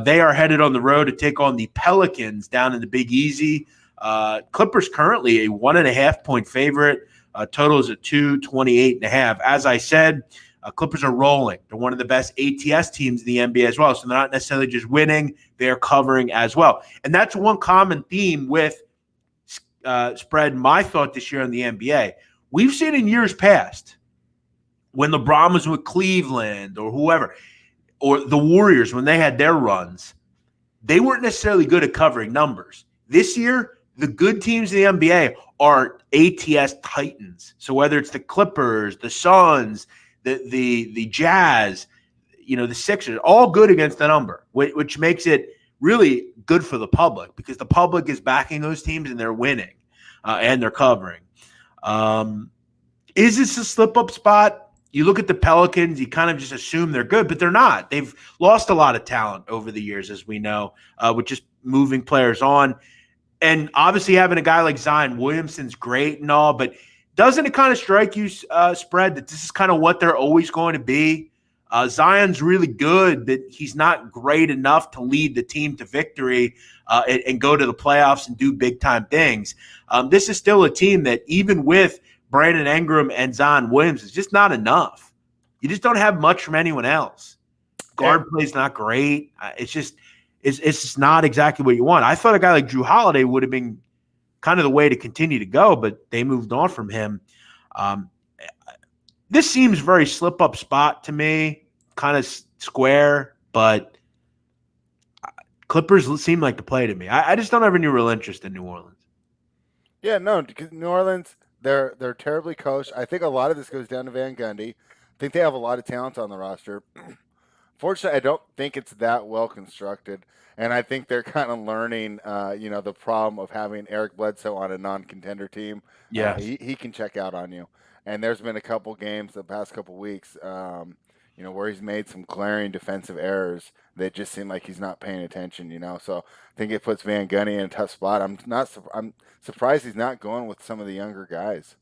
They are headed on the road to take on the Pelicans down in the Big Easy. Clippers currently a 1.5-point favorite. Total is at 228.5. As I said, Clippers are rolling. They're one of the best ATS teams in the NBA as well. So they're not necessarily just winning, they're covering as well. And that's one common theme with spread. My thought this year in the NBA, we've seen in years past when LeBron was with Cleveland or whoever, or the Warriors when they had their runs, they weren't necessarily good at covering numbers. This year, the good teams in the NBA are ATS titans. So whether it's the Clippers, the Suns, the Jazz, the Sixers, all good against the number, which makes it really good for the public because the public is backing those teams and they're winning and they're covering. Is this a slip-up spot? You look at the Pelicans, you kind of just assume they're good, but they're not. They've lost a lot of talent over the years, as we know, with just moving players on. And obviously having a guy like Zion Williamson's great and all, but doesn't it kind of strike you, spread, that this is kind of what they're always going to be? Zion's really good, but he's not great enough to lead the team to victory and go to the playoffs and do big-time things. This is still a team that even with Brandon Ingram and Zion Williams is just not enough. You just don't have much from anyone else. Guard play's not great. It's just not exactly what you want. I thought a guy like Drew Holiday would have been kind of the way to continue to go, but they moved on from him. This seems very slip-up spot to me, kind of square, but Clippers seem like the play to me. I just don't have any real interest in New Orleans. Yeah, no, because New Orleans, they're terribly coached. I think a lot of this goes down to Van Gundy. I think they have a lot of talent on the roster. Fortunately, I don't think it's that well constructed, and I think they're kind of learning, the problem of having Eric Bledsoe on a non-contender team. Yes. He can check out on you, and there's been a couple games the past couple weeks, where he's made some glaring defensive errors that just seem like he's not paying attention. So I think it puts Van Gundy in a tough spot. I'm surprised he's not going with some of the younger guys.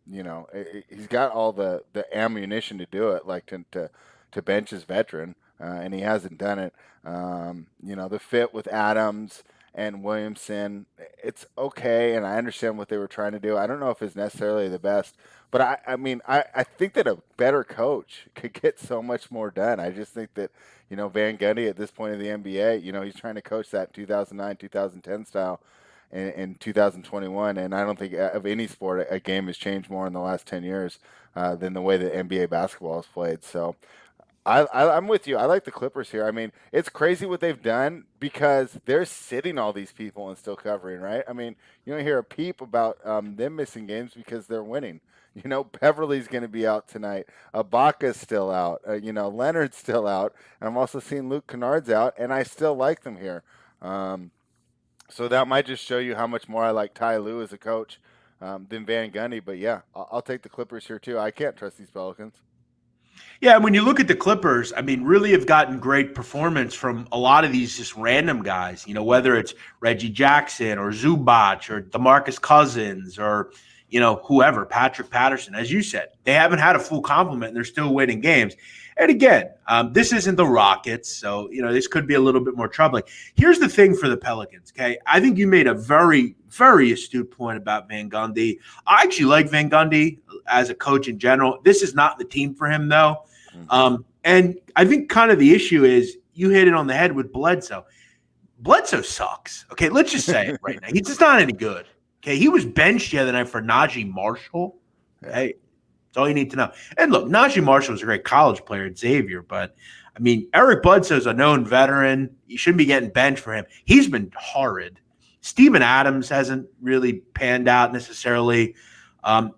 He's got all the ammunition to do it, like to bench his veteran, and he hasn't done it. The fit with Adams and Williamson, it's okay, and I understand what they were trying to do. I don't know if it's necessarily the best, but I think that a better coach could get so much more done. I just think that, Van Gundy at this point in the NBA, he's trying to coach that 2009, 2010 style in 2021, and I don't think of any sport a game has changed more in the last 10 years than the way that NBA basketball is played. So I'm with you. I like the Clippers here. I mean, it's crazy what they've done because they're sitting all these people and still covering, right? I mean, you don't hear a peep about them missing games because they're winning. Beverly's going to be out tonight. Ibaka's still out. Leonard's still out. And I'm also seeing Luke Kennard's out, and I still like them here. So that might just show you how much more I like Ty Lue as a coach than Van Gundy. But, yeah, I'll take the Clippers here, too. I can't trust these Pelicans. Yeah, when you look at the Clippers, I mean, really have gotten great performance from a lot of these just random guys, whether it's Reggie Jackson or Zubac or DeMarcus Cousins or, whoever, Patrick Patterson. As you said, they haven't had a full complement and they're still winning games. And again, this isn't the Rockets, so, this could be a little bit more troubling. Here's the thing for the Pelicans, okay? I think you made a very, very astute point about Van Gundy. I actually like Van Gundy as a coach in general. This is not the team for him, though. And I think kind of the issue is you hit it on the head with Bledsoe. Bledsoe sucks, okay? Let's just say it right now. He's just not any good, okay? He was benched the other night for Najee Marshall, okay? That's all you need to know. And look, Najee Marshall was a great college player at Xavier, but, I mean, Eric Bledsoe's a known veteran. You shouldn't be getting benched for him. He's been horrid. Steven Adams hasn't really panned out necessarily. And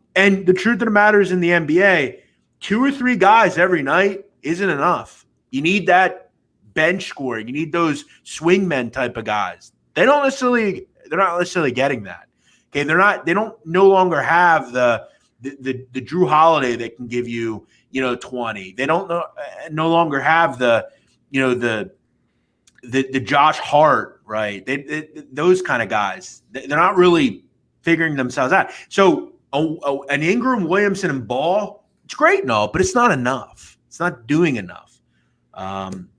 the truth of the matter is in the NBA, 2 or 3 guys every night isn't enough. You need that bench scoring. You need those swingmen type of guys. They're not necessarily getting that. Okay, they don't no longer have the Drew Holiday that can give you, 20. They don't no longer have the Josh Hart, right? Those kind of guys. They're not really figuring themselves out. So an Ingram, Williamson, and Ball, it's great and all, but it's not enough. It's not doing enough.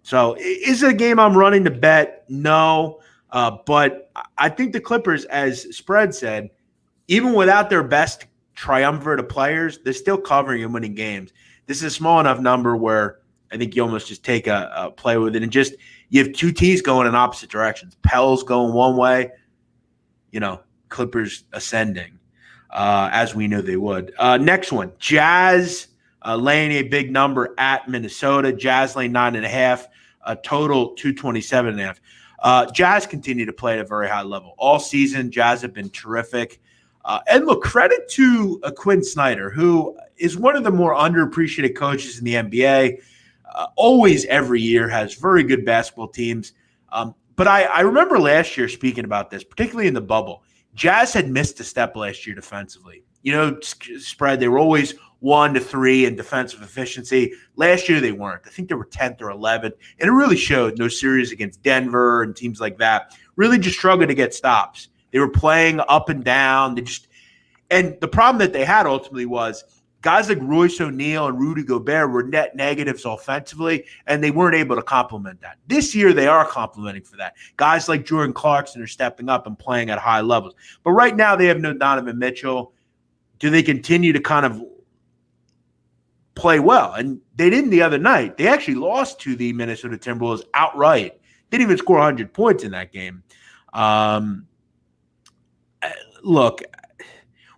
So is it a game I'm running to bet? No. But I think the Clippers, as Spread said, even without their best triumvirate of players, they're still covering and winning games. This is a small enough number where I think you almost just take a play with it and just you have 2 teams going in opposite directions. Pels going one way, Clippers ascending, as we knew they would. Next one, Jazz laying a big number at Minnesota. Jazz laying 9.5, total 227.5. Jazz continue to play at a very high level. All season, Jazz have been terrific. And look, credit to Quinn Snyder, who is one of the more underappreciated coaches in the NBA. Always, every year, has very good basketball teams. But I remember last year speaking about this, particularly in the bubble. Jazz had missed a step last year defensively. Spread, they were always 1 to 3 in defensive efficiency. Last year, they weren't. I think they were 10th or 11th. And it really showed. No series against Denver and teams like that. Really just struggled to get stops. They were playing up and down. And the problem that they had ultimately was guys like Royce O'Neal and Rudy Gobert were net negatives offensively, and they weren't able to complement that. This year, they are complementing for that. Guys like Jordan Clarkson are stepping up and playing at high levels. But right now, they have no Donovan Mitchell. Do they continue to kind of play well? And they didn't the other night. They actually lost to the Minnesota Timberwolves outright. Didn't even score 100 points in that game. Look,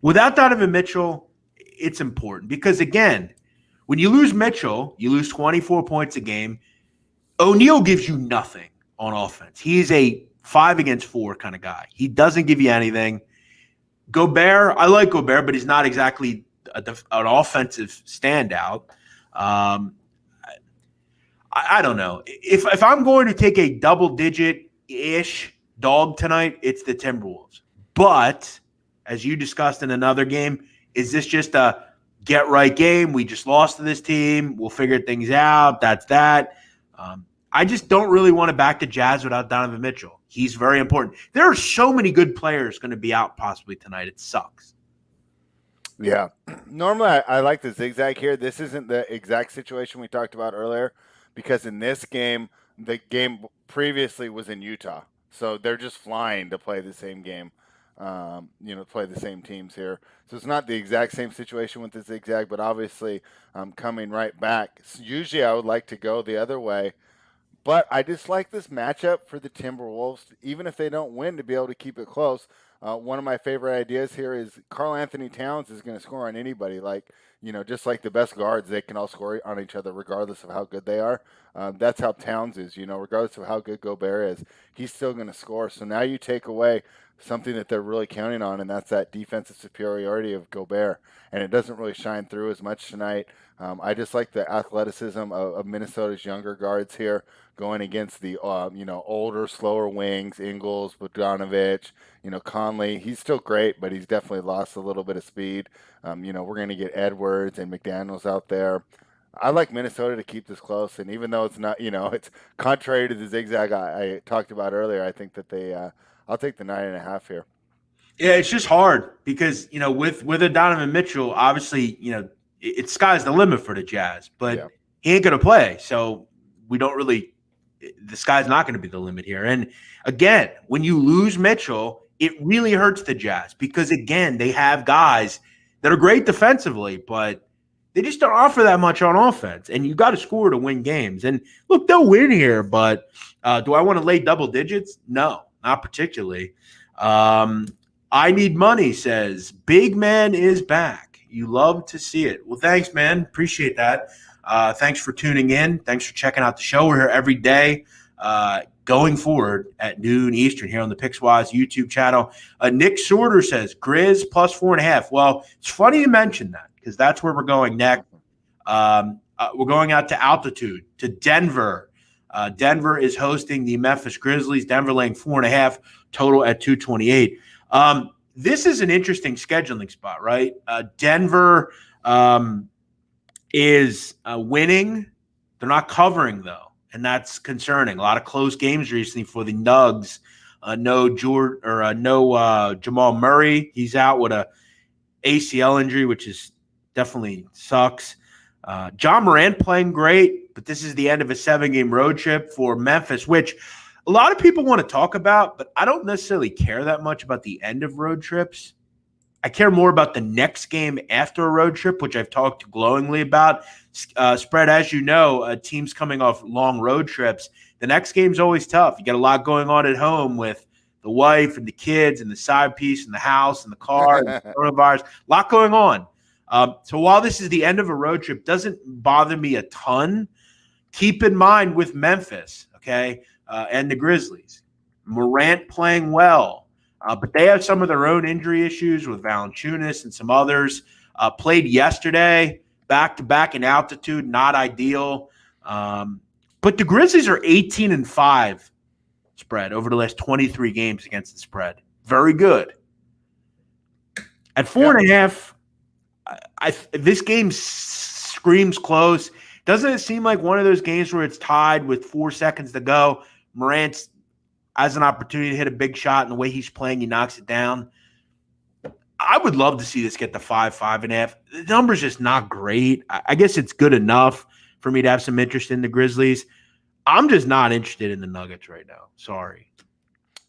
without Donovan Mitchell, it's important because, again, when you lose Mitchell, you lose 24 points a game. O'Neal gives you nothing on offense. He is a 5 against 4 kind of guy. He doesn't give you anything. Gobert, I like Gobert, but he's not exactly an offensive standout. Um, I don't know. If I'm going to take a double-digit-ish dog tonight, it's the Timberwolves. But as you discussed in another game, is this just a get-right game? We just lost to this team. We'll figure things out. That's that. I just don't really want to back the Jazz without Donovan Mitchell. He's very important. There are so many good players going to be out possibly tonight. It sucks. Yeah. Normally, I like the zigzag here. This isn't the exact situation we talked about earlier because in this game, the game previously was in Utah. So they're just flying to play the same game, play the same teams here. So it's not the exact same situation with the zigzag, but obviously coming right back. So usually I would like to go the other way. But I just like this matchup for the Timberwolves, even if they don't win, to be able to keep it close. One of my favorite ideas here is Karl Anthony Towns is going to score on anybody. Just like the best guards, they can all score on each other regardless of how good they are. That's how Towns is, regardless of how good Gobert is, he's still going to score. So now you take away something that they're really counting on, and that's that defensive superiority of Gobert. And it doesn't really shine through as much tonight. I just like the athleticism of Minnesota's younger guards here going against the older, slower wings, Ingles, Bogdanovich, Conley. He's still great, but he's definitely lost a little bit of speed. We're going to get Edwards and McDaniels out there. I like Minnesota to keep this close, and even though it's not, it's contrary to the zigzag I talked about earlier, I think that I'll take the 9.5 here. Yeah, it's just hard because with a Donovan Mitchell, obviously it's sky's the limit for the Jazz, but he ain't gonna play, so we don't really. The sky's not going to be the limit here. And again, when you lose Mitchell, it really hurts the Jazz because again, they have guys that are great defensively, but they just don't offer that much on offense. And you got to score to win games. And look, they'll win here, but do I want to lay double digits? No, not particularly. I Need Money says, Big Man is back. You love to see it. Well, thanks, man. Appreciate that. Thanks for tuning in. Thanks for checking out the show. We're here every day going forward at noon Eastern here on the Pickswise YouTube channel. Nick Sorter says, Grizz plus 4.5. Well, it's funny you mentioned that because that's where we're going next. We're going out to altitude, to Denver. Denver is hosting the Memphis Grizzlies. Denver laying 4.5, total at 228. This is an interesting scheduling spot, right? Denver is winning. They're not covering, though, and that's concerning. A lot of close games recently for the Nugs. No Jamal Murray. He's out with a ACL injury, which is definitely sucks. John Morant playing great, but this is the end of a 7-game road trip for Memphis, which a lot of people want to talk about, but I don't necessarily care that much about the end of road trips. I care more about the next game after a road trip, which I've talked glowingly about. Spread, as you know, teams coming off long road trips, the next game's always tough. You got a lot going on at home with the wife and the kids and the side piece and the house and the car and the coronavirus. A lot going on. So while this is the end of a road trip, doesn't bother me a ton. Keep in mind with Memphis, okay, and the Grizzlies, Morant playing well. But they have some of their own injury issues with Valanciunas and some others. Played yesterday, back-to-back in altitude, not ideal. But the Grizzlies are 18-5 spread over the last 23 games against the spread. Very good. At 4.5, this game screams close. Doesn't it seem like one of those games where it's tied with 4 seconds to go? Morant's has an opportunity to hit a big shot, and the way he's playing, he knocks it down. I would love to see this get to 5.5. The number's just not great. I guess it's good enough for me to have some interest in the Grizzlies. I'm just not interested in the Nuggets right now. Sorry.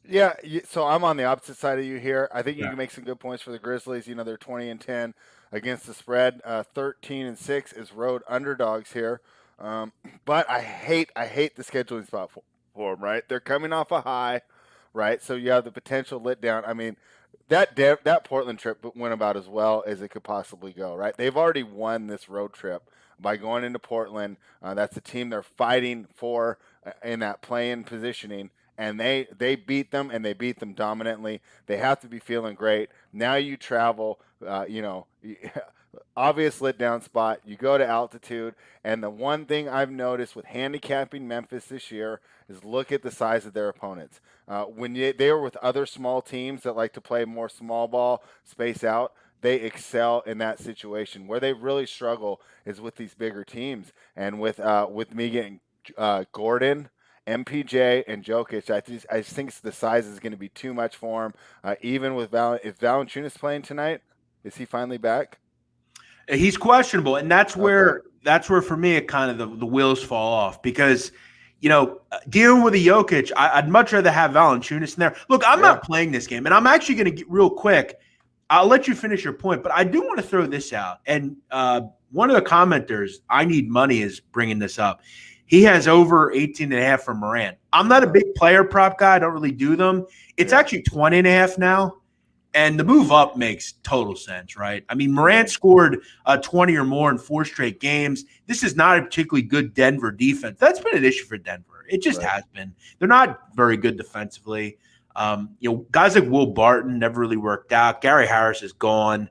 Yeah, so I'm on the opposite side of you here. I think you can make some good points for the Grizzlies. They're 20-10 against the spread. 13-6 is road underdogs here. But I hate the scheduling spot for them, right? They're coming off a high, right? So you have the potential let down. I mean, that Portland trip went about as well as it could possibly go. Right, they've already won this road trip by going into Portland. That's the team they're fighting for in that play-in positioning, and they beat them, and they beat them dominantly. They have to be feeling great. Now you travel, obvious let down spot. You go to altitude, and the one thing I've noticed with handicapping Memphis this year is look at the size of their opponents. They were with other small teams that like to play more small ball, space out, they excel in that situation. Where they really struggle is with these bigger teams, and with me getting Gordon, MPJ, and Jokic, I just think the size is going to be too much for him. Even with is Valanciunas playing tonight? Is he finally back? He's questionable, and that's Okay. where for me it kind of the wheels fall off because dealing with a Jokic, I'd much rather have Valanciunas in there. Look, I'm Yeah. not playing this game, and I'm actually going to get real quick. I'll let you finish your point, but I do want to throw this out. And one of the commenters, I need money, is bringing this up. He has over 18 and a half for Morant. I'm not a big player prop guy. I don't really do them. It's actually 20 and a half now. And the move up makes total sense, right? I mean, Morant scored 20 or more in 4 straight games. This is not a particularly good Denver defense. That's been an issue for Denver. It just has been. They're not very good defensively. Guys like Will Barton never really worked out. Gary Harris is gone.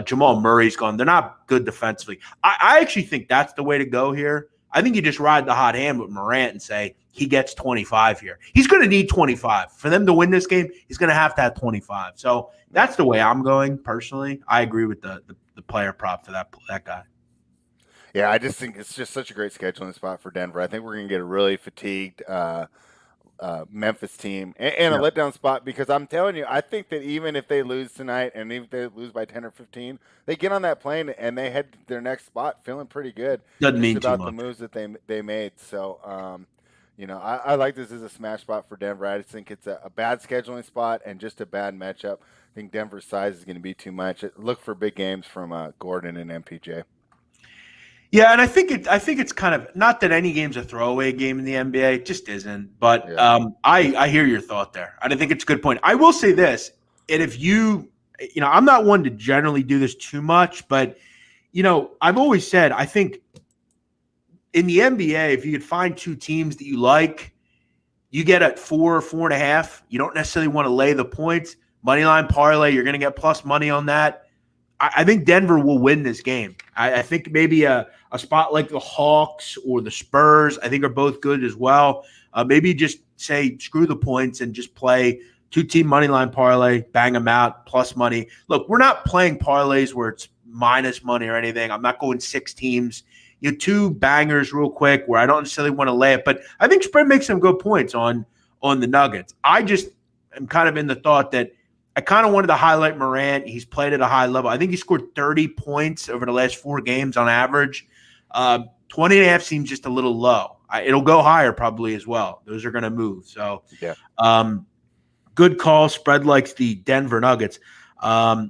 Jamal Murray's gone. They're not good defensively. I actually think that's the way to go here. I think you just ride the hot hand with Morant and say he gets 25 here. He's going to need 25. For them to win this game, he's going to have 25. So that's the way I'm going personally. I agree with the player prop for that guy. Yeah, I just think it's just such a great scheduling spot for Denver. I think we're going to get a really fatigued Memphis team and a Yeah. letdown spot because I'm telling you, I think that even if they lose tonight and even if they lose by 10 or 15, they get on that plane and they head to their next spot feeling pretty good Doesn't just mean too about the much. moves that they made. So, I like this as a smash spot for Denver. I just think it's a bad scheduling spot and just a bad matchup. I think Denver's size is going to be too much. Look for big games from Gordon and MPJ. Yeah, and I think it's kind of not that any game's a throwaway game in the NBA. It just isn't. But Yeah. I hear your thought there. I think it's a good point. I will say this, and if I'm not one to generally do this too much, but I've always said I think in the NBA, if you could find 2 teams that you like, you get at 4.5. You don't necessarily want to lay the points. Moneyline parlay, you're going to get plus money on that. I think Denver will win this game. I think maybe a spot like the Hawks or the Spurs, I think are both good as well. Maybe just say screw the points and just play 2-team money line parlay, bang them out, plus money. Look, we're not playing parlays where it's minus money or anything. I'm not going 6 teams. 2 bangers real quick where I don't necessarily want to lay it, but I think spread makes some good points on the Nuggets. I just am kind of in the thought that I kind of wanted to highlight Morant. He's played at a high level. I think he scored 30 points over the last 4 games on average. 20 and a half seems just a little low. It'll go higher probably as well. Those are going to move. So, Yeah. Good call. Spread likes the Denver Nuggets.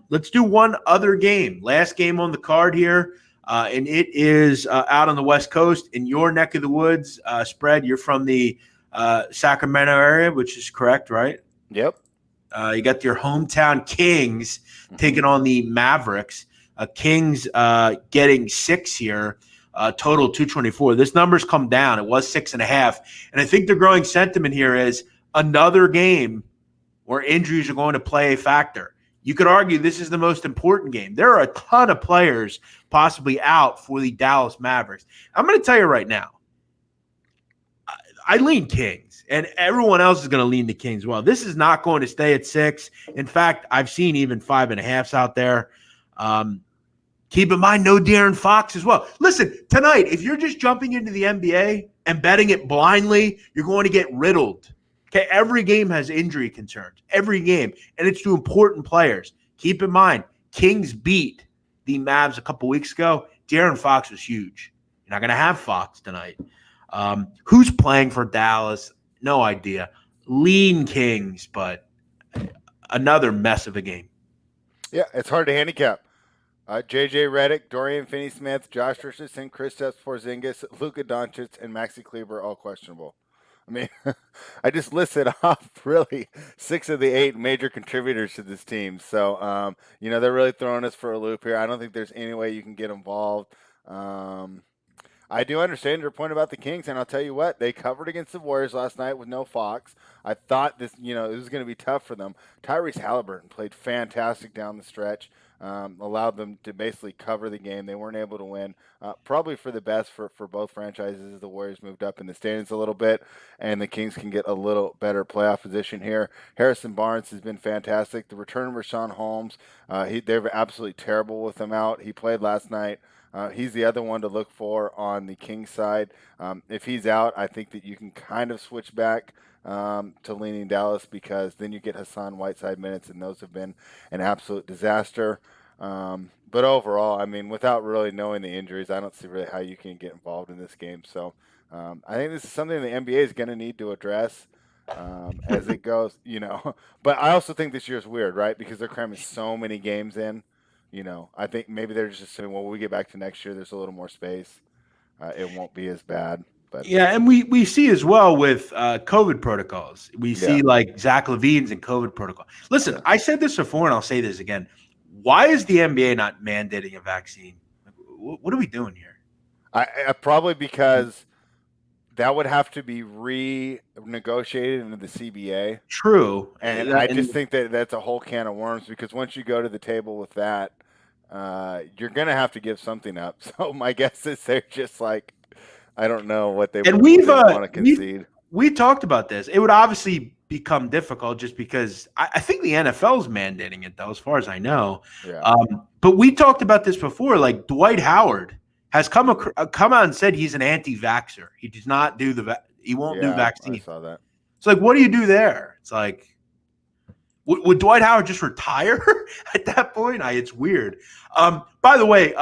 Let's do one other game. Last game on the card here, and it is out on the West Coast in your neck of the woods. Spread, you're from the Sacramento area, which is correct, right? Yep. You got your hometown Kings taking on the Mavericks. Kings getting 6 here, total 224. This number's come down. It was 6.5. And I think the growing sentiment here is another game where injuries are going to play a factor. You could argue this is the most important game. There are a ton of players possibly out for the Dallas Mavericks. I'm going to tell you right now, I lean Kings, and everyone else is going to lean the Kings. Well, this is not going to stay at 6. In fact, I've seen even 5.5s out there. Keep in mind, no De'Aaron Fox as well. Listen, tonight, if you're just jumping into the NBA and betting it blindly, you're going to get riddled. Okay, every game has injury concerns. Every game, and it's to important players. Keep in mind, Kings beat the Mavs a couple weeks ago. De'Aaron Fox was huge. You're not going to have Fox tonight. Who's playing for Dallas? No idea. Lean Kings, but another mess of a game. Yeah, it's hard to handicap. J.J. Redick, Dorian Finney-Smith, Josh Richardson, Kristaps Porzingis, Luka Doncic, and Maxi Kleber all questionable. I mean, I just listed off really 6 of the 8 major contributors to this team. So, they're really throwing us for a loop here. I don't think there's any way you can get involved. Um, I do understand your point about the Kings, and I'll tell you what, they covered against the Warriors last night with no Fox. I thought this, it was going to be tough for them. Tyrese Halliburton played fantastic down the stretch, allowed them to basically cover the game. They weren't able to win, probably for the best for both franchises as the Warriors moved up in the standings a little bit, and the Kings can get a little better playoff position here. Harrison Barnes has been fantastic. The return of Rashawn Holmes, they're absolutely terrible with him out. He played last night. He's the other one to look for on the Kings side. If he's out, I think that you can kind of switch back to leaning Dallas, because then you get Hassan Whiteside minutes, and those have been an absolute disaster. But overall, I mean, without really knowing the injuries, I don't see really how you can get involved in this game. So I think this is something the NBA is going to need to address as it goes, But I also think this year is weird, right? Because they're cramming so many games in. I think maybe they're just saying, well, when we get back to next year, there's a little more space. It won't be as bad. But Yeah, and we see as well with COVID protocols. We see like Zach LaVine's and COVID protocol. Listen, I said this before, and I'll say this again. Why is the NBA not mandating a vaccine? What are we doing here? I probably because that would have to be renegotiated into the CBA. True. And I just think that that's a whole can of worms, because once you go to the table with that, you're going to have to give something up. So my guess is they're just like, I don't know what they want to concede. We talked about this. It would obviously become difficult just because I think the NFL is mandating it, though, as far as I know. Yeah. But we talked about this before. Like Dwight Howard has come out and said he's an anti-vaxxer. He does not do he won't do vaccines. I saw that. It's like, what do you do there? It's like, would Dwight Howard just retire at that point? It's weird. By the way,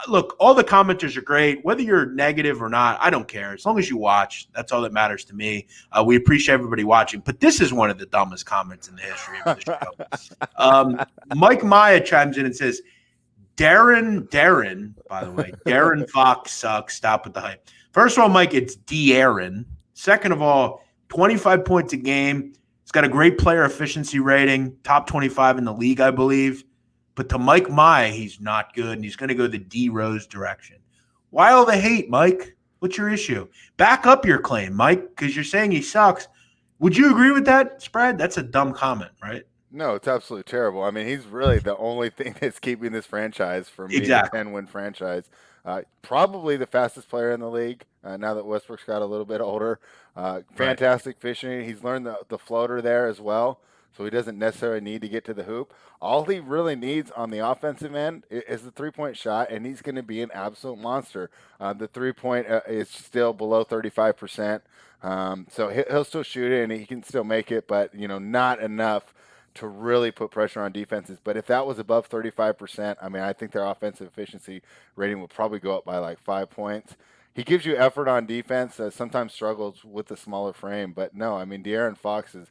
look, all the commenters are great. Whether you're negative or not, I don't care. As long as you watch, that's all that matters to me. We appreciate everybody watching. But this is one of the dumbest comments in the history of the show. Mike Maya chimes in and says, Darren, by the way, Darren Fox sucks. Stop with the hype. First of all, Mike, it's De'Aaron. Second of all, 25 points a game. He's got a great player efficiency rating, top 25 in the league, I believe. But to Mike Maya, he's not good, and he's going to go the D Rose direction. Why all the hate, Mike? What's your issue? Back up your claim, Mike, because you're saying he sucks. Would you agree with that, Spread? That's a dumb comment, right? No, it's absolutely terrible. I mean, he's really the only thing that's keeping this franchise from being a 10-win franchise. Probably the fastest player in the league now that Westbrook's got a little bit older. Fantastic fishing. He's learned the floater there as well, so he doesn't necessarily need to get to the hoop. All he really needs on the offensive end is the three-point shot, and he's going to be an absolute monster. The three-point is still below 35%, so he'll still shoot it, and he can still make it, but not enough to really put pressure on defenses. But if that was above 35%, I mean, I think their offensive efficiency rating would probably go up by like 5 points. He gives you effort on defense, sometimes struggles with the smaller frame. But no, I mean, De'Aaron Fox is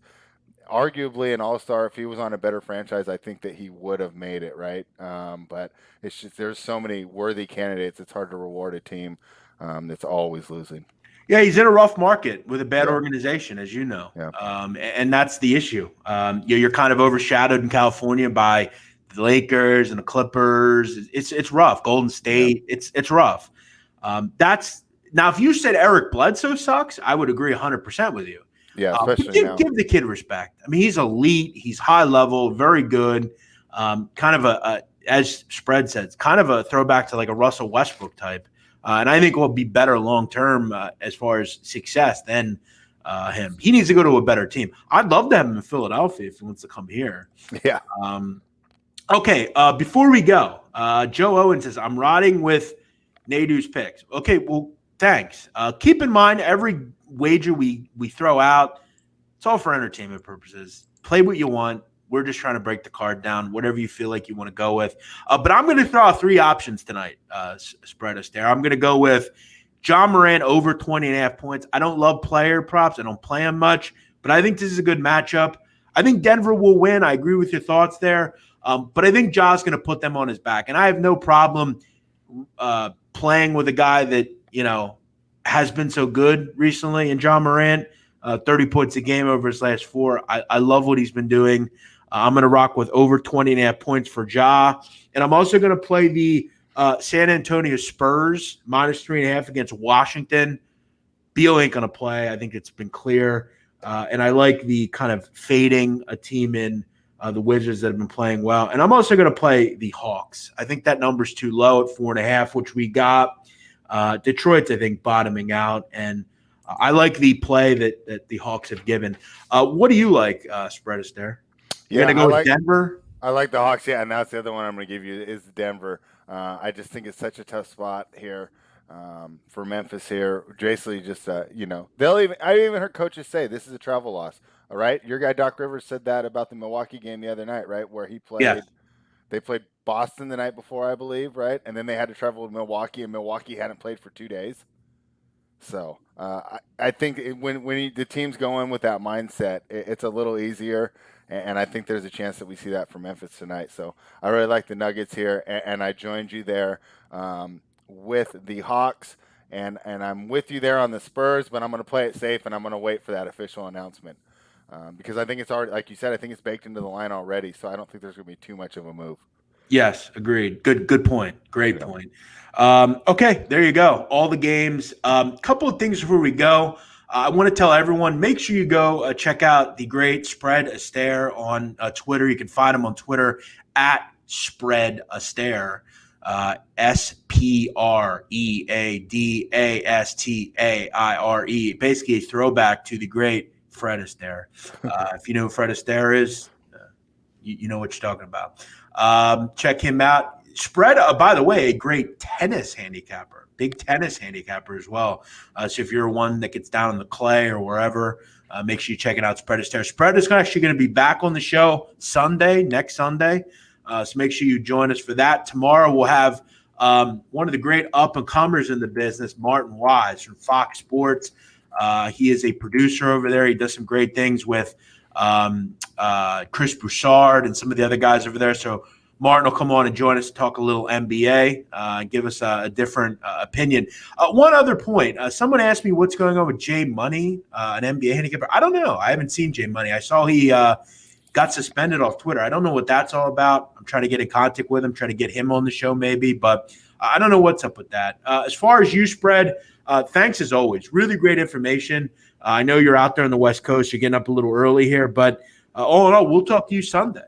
arguably an all-star. If he was on a better franchise, I think that he would have made it, right? But it's just there's so many worthy candidates, it's hard to reward a team that's always losing. Yeah, he's in a rough market with a bad organization, as you know. Yeah. And that's the issue. You're kind of overshadowed in California by the Lakers and the Clippers. It's rough. Golden State, it's rough. Now, if you said Eric Bledsoe sucks, I would agree 100% with you. Yeah, especially now. Give the kid respect. I mean, he's elite. He's high level, very good. Kind of as Spread says, kind of a throwback to like a Russell Westbrook type. And I think will be better long-term as far as success than him. He needs to go to a better team. I'd love to have him in Philadelphia if he wants to come here. Yeah. Okay, before we go, Joe Owen says, I'm riding with Nadu's picks. Okay, well, thanks. Keep in mind, every wager we throw out, it's all for entertainment purposes. Play what you want. We're just trying to break the card down, whatever you feel like you want to go with. But I'm going to throw out 3 options tonight, Spread us there. I'm going to go with John Morant over 20.5 points. I don't love player props. I don't play him much, but I think this is a good matchup. I think Denver will win. I agree with your thoughts there. But I think Ja's going to put them on his back. And I have no problem playing with a guy that, has been so good recently in John Morant. 30 points a game over his last 4. I love what he's been doing. I'm going to rock with over 20.5 points for Ja. And I'm also going to play the San Antonio Spurs -3.5 against Washington. Beal ain't going to play. I think it's been clear. And I like the kind of fading a team in the Wizards that have been playing well. And I'm also going to play the Hawks. I think that number's too low at 4.5, which we got. Detroit's, I think, bottoming out. And I like the play that the Hawks have given. What do you like, Spread Astaire? You're going to go with Denver? I like the Hawks, yeah, and that's the other one I'm going to give you is Denver. I just think it's such a tough spot here for Memphis here. Basically, just I even heard coaches say this is a travel loss. All right, your guy Doc Rivers said that about the Milwaukee game the other night, right, where he played. Yeah. They played Boston the night before, I believe, right, and then they had to travel to Milwaukee, and Milwaukee hadn't played for 2 days. So I think when the team's going with that mindset, it's a little easier. And I think there's a chance that we see that for Memphis tonight. So I really like the Nuggets here, and I joined you there with the Hawks, and I'm with you there on the Spurs, but I'm going to play it safe, and I'm going to wait for that official announcement because I think it's already, like you said, I think it's baked into the line already, so I don't think there's going to be too much of a move. Yes, agreed. Good point. Great point. Okay, there you go. All the games. Couple of things before we go. I want to tell everyone, make sure you go check out the great Spread Astaire on Twitter. You can find him on Twitter at Spread Astaire, SpreadAstaire. Basically a throwback to the great Fred Astaire. If you know who Fred Astaire is, you know what you're talking about. Check him out. Spread, by the way, a great tennis handicapper, big tennis handicapper as well. So if you're one that gets down on the clay or wherever, make sure you check it out. Spread Astaire. Spread is actually going to be back on the show next Sunday. So make sure you join us for that. Tomorrow we'll have one of the great up-and-comers in the business, Martin Wise from Fox Sports. He is a producer over there. He does some great things with Chris Broussard and some of the other guys over there. So Martin will come on and join us to talk a little NBA, give us a different opinion. One other point. Someone asked me what's going on with Jay Money, an NBA handicapper. I don't know. I haven't seen Jay Money. I saw he got suspended off Twitter. I don't know what that's all about. I'm trying to get in contact with him, trying to get him on the show maybe, but I don't know what's up with that. As far as you, Spread, thanks as always. Really great information. I know you're out there on the West Coast. You're getting up a little early here, but all in all, we'll talk to you Sunday.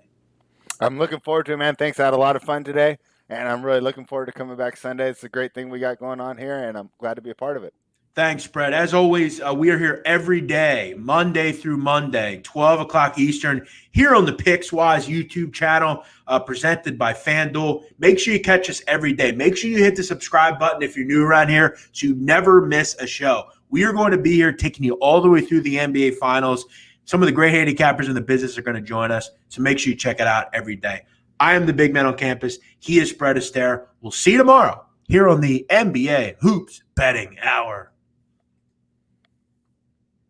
I'm looking forward to it, man. Thanks. I had a lot of fun today, and I'm really looking forward to coming back Sunday. It's a great thing we got going on here, and I'm glad to be a part of it. Thanks, Spread. As always, we are here every day, Monday through Monday, 12 o'clock Eastern, here on the Pickswise YouTube channel, presented by FanDuel. Make sure you catch us every day. Make sure you hit the subscribe button if you're new around here so you never miss a show. We are going to be here taking you all the way through the NBA Finals. Some of the great handicappers in the business are going to join us, so make sure you check it out every day. I am the big man on campus. He is Spread Astaire. We'll see you tomorrow here on the NBA Hoops Betting Hour.